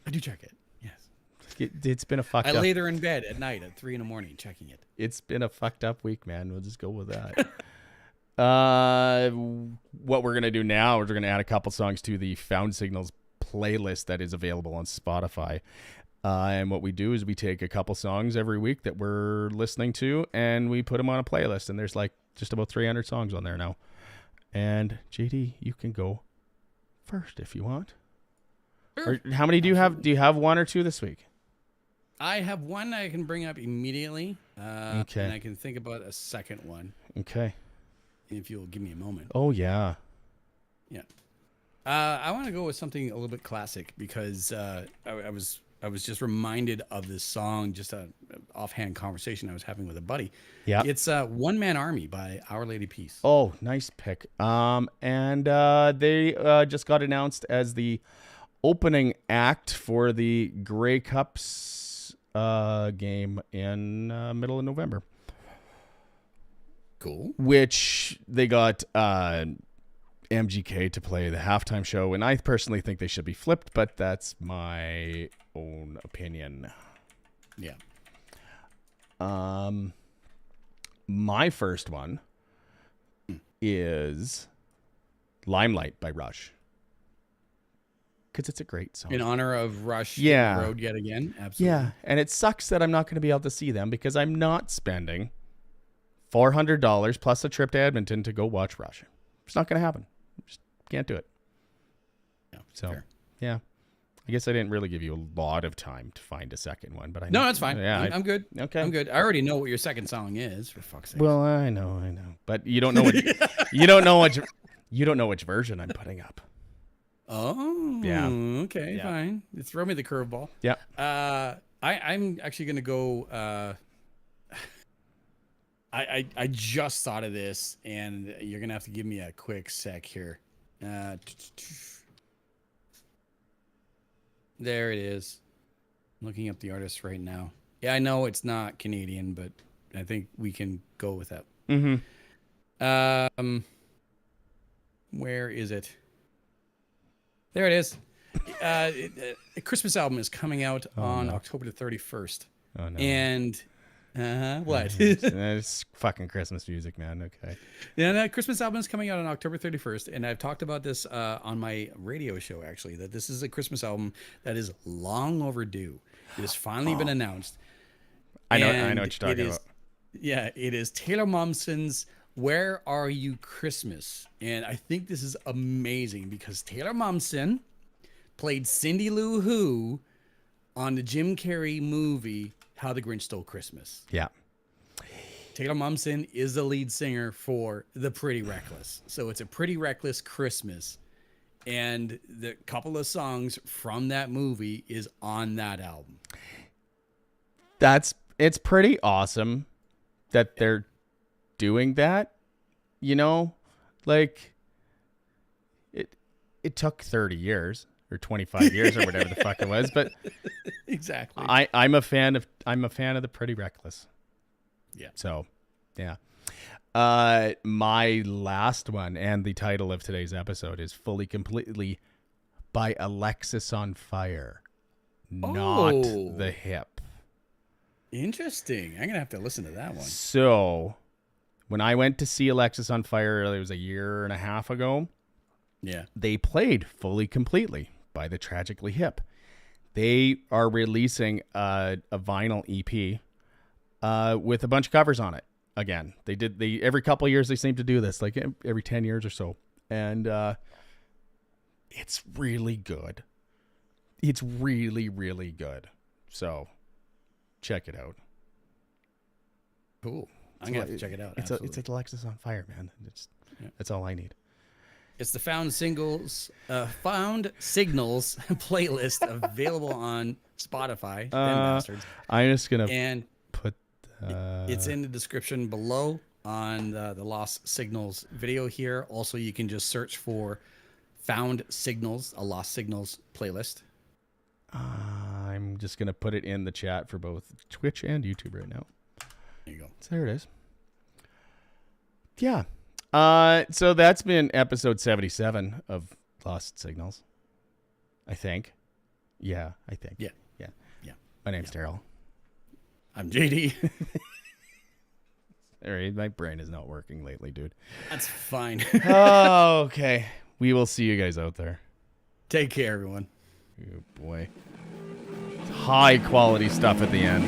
I do check it. Yes. It's been a fucked up. I lay there in bed at night at 3 a.m. checking it. It's been a fucked up week, man. We'll just go with that. What we're gonna do now is we're gonna add a couple songs to the Found Signals playlist that is available on Spotify. And what we do is we take a couple songs every week that we're listening to, and we put them on a playlist. And there's like just about 300 songs on there now. And JD, you can go first if you want. Sure. Or how many do you have? Do you have one or two this week? I have one I can bring up immediately. Okay. And I can think about a second one. Okay. If you'll give me a moment. Oh, yeah. Yeah. I want to go with something a little bit classic because I was just reminded of this song, just an offhand conversation I was having with a buddy. Yeah. It's One Man Army by Our Lady Peace. Oh, nice pick. And they just got announced as the opening act for the Grey Cups game in middle of November. Cool. which they got MGK to play the halftime show, and I personally think they should be flipped, but that's my own opinion. Yeah. My first one is Limelight by Rush. Because it's a great song. In honor of Rush Yeah. hitting the road yet again. Absolutely. Yeah, and it sucks that I'm not going to be able to see them because I'm not spending $400 plus a trip to Edmonton to go watch Rush. It's not going to happen. Just can't do it. Yeah, So, fair. yeah. I guess I didn't really give you a lot of time to find a second one, but I No, know. that's fine. Yeah, I'm good. Okay. I'm good. I already know what your second song is, for fuck's sake. Well, I know, but you don't know what you don't know which version I'm putting up. Oh, Yeah. Okay, Yeah. fine. Throw me the curveball. Yeah. I'm actually gonna go. I just thought of this, and you're gonna have to give me a quick sec here. There it is. I'm looking up the artist right now. Yeah, I know it's not Canadian, but I think we can go with that. Mm-hmm. Where is it? There it is. A Christmas album is coming out on October the 31st. Oh no. And what? It's fucking Christmas music, man. Okay. Yeah, that Christmas album is coming out on October 31st, and I've talked about this on my radio show, actually, that this is a Christmas album that is long overdue. It has finally been announced. I know what you're talking about. Yeah, it is Taylor Momsen's Where Are You Christmas? And I think this is amazing because Taylor Momsen played Cindy Lou Who on the Jim Carrey movie How the Grinch Stole Christmas. Yeah. Taylor Momsen is the lead singer for The Pretty Reckless. So it's a Pretty Reckless Christmas. And the couple of songs from that movie is on that album. It's pretty awesome that they're doing that. You know, like it took 30 years or 25 years or whatever the fuck it was, but Exactly. I'm a fan of The Pretty Reckless. Yeah. So, yeah. My last one and the title of today's episode is Fully Completely by Alexis on Fire. Not The Hip. Interesting. I'm going to have to listen to that one. So, when I went to see Alexis on Fire, it was a year and a half ago. Yeah. They played Fully Completely by the Tragically Hip. They are releasing a vinyl EP with a bunch of covers on it. Again, they every couple of years they seem to do this, like every 10 years or so. And it's really good. It's really, really good. So check it out. Cool. I'm going to have to check it out. It's Alexis on Fire, man. That's all I need. It's the Found Signals playlist available on Spotify. Them bastards. I'm just going to And put... it's in the description below on the Lost Signals video here. Also, you can just search for Found Signals, a Lost Signals playlist. I'm just going to put it in the chat for both Twitch and YouTube right now. There you go. So there it is. Yeah. So that's been episode 77 of Lost Signals. I think. Yeah, I think. Yeah. My name's Daryl. I'm JD. All right, my brain is not working lately, dude. That's fine. Oh, okay. We will see you guys out there. Take care, everyone. Oh, boy. High quality stuff at the end.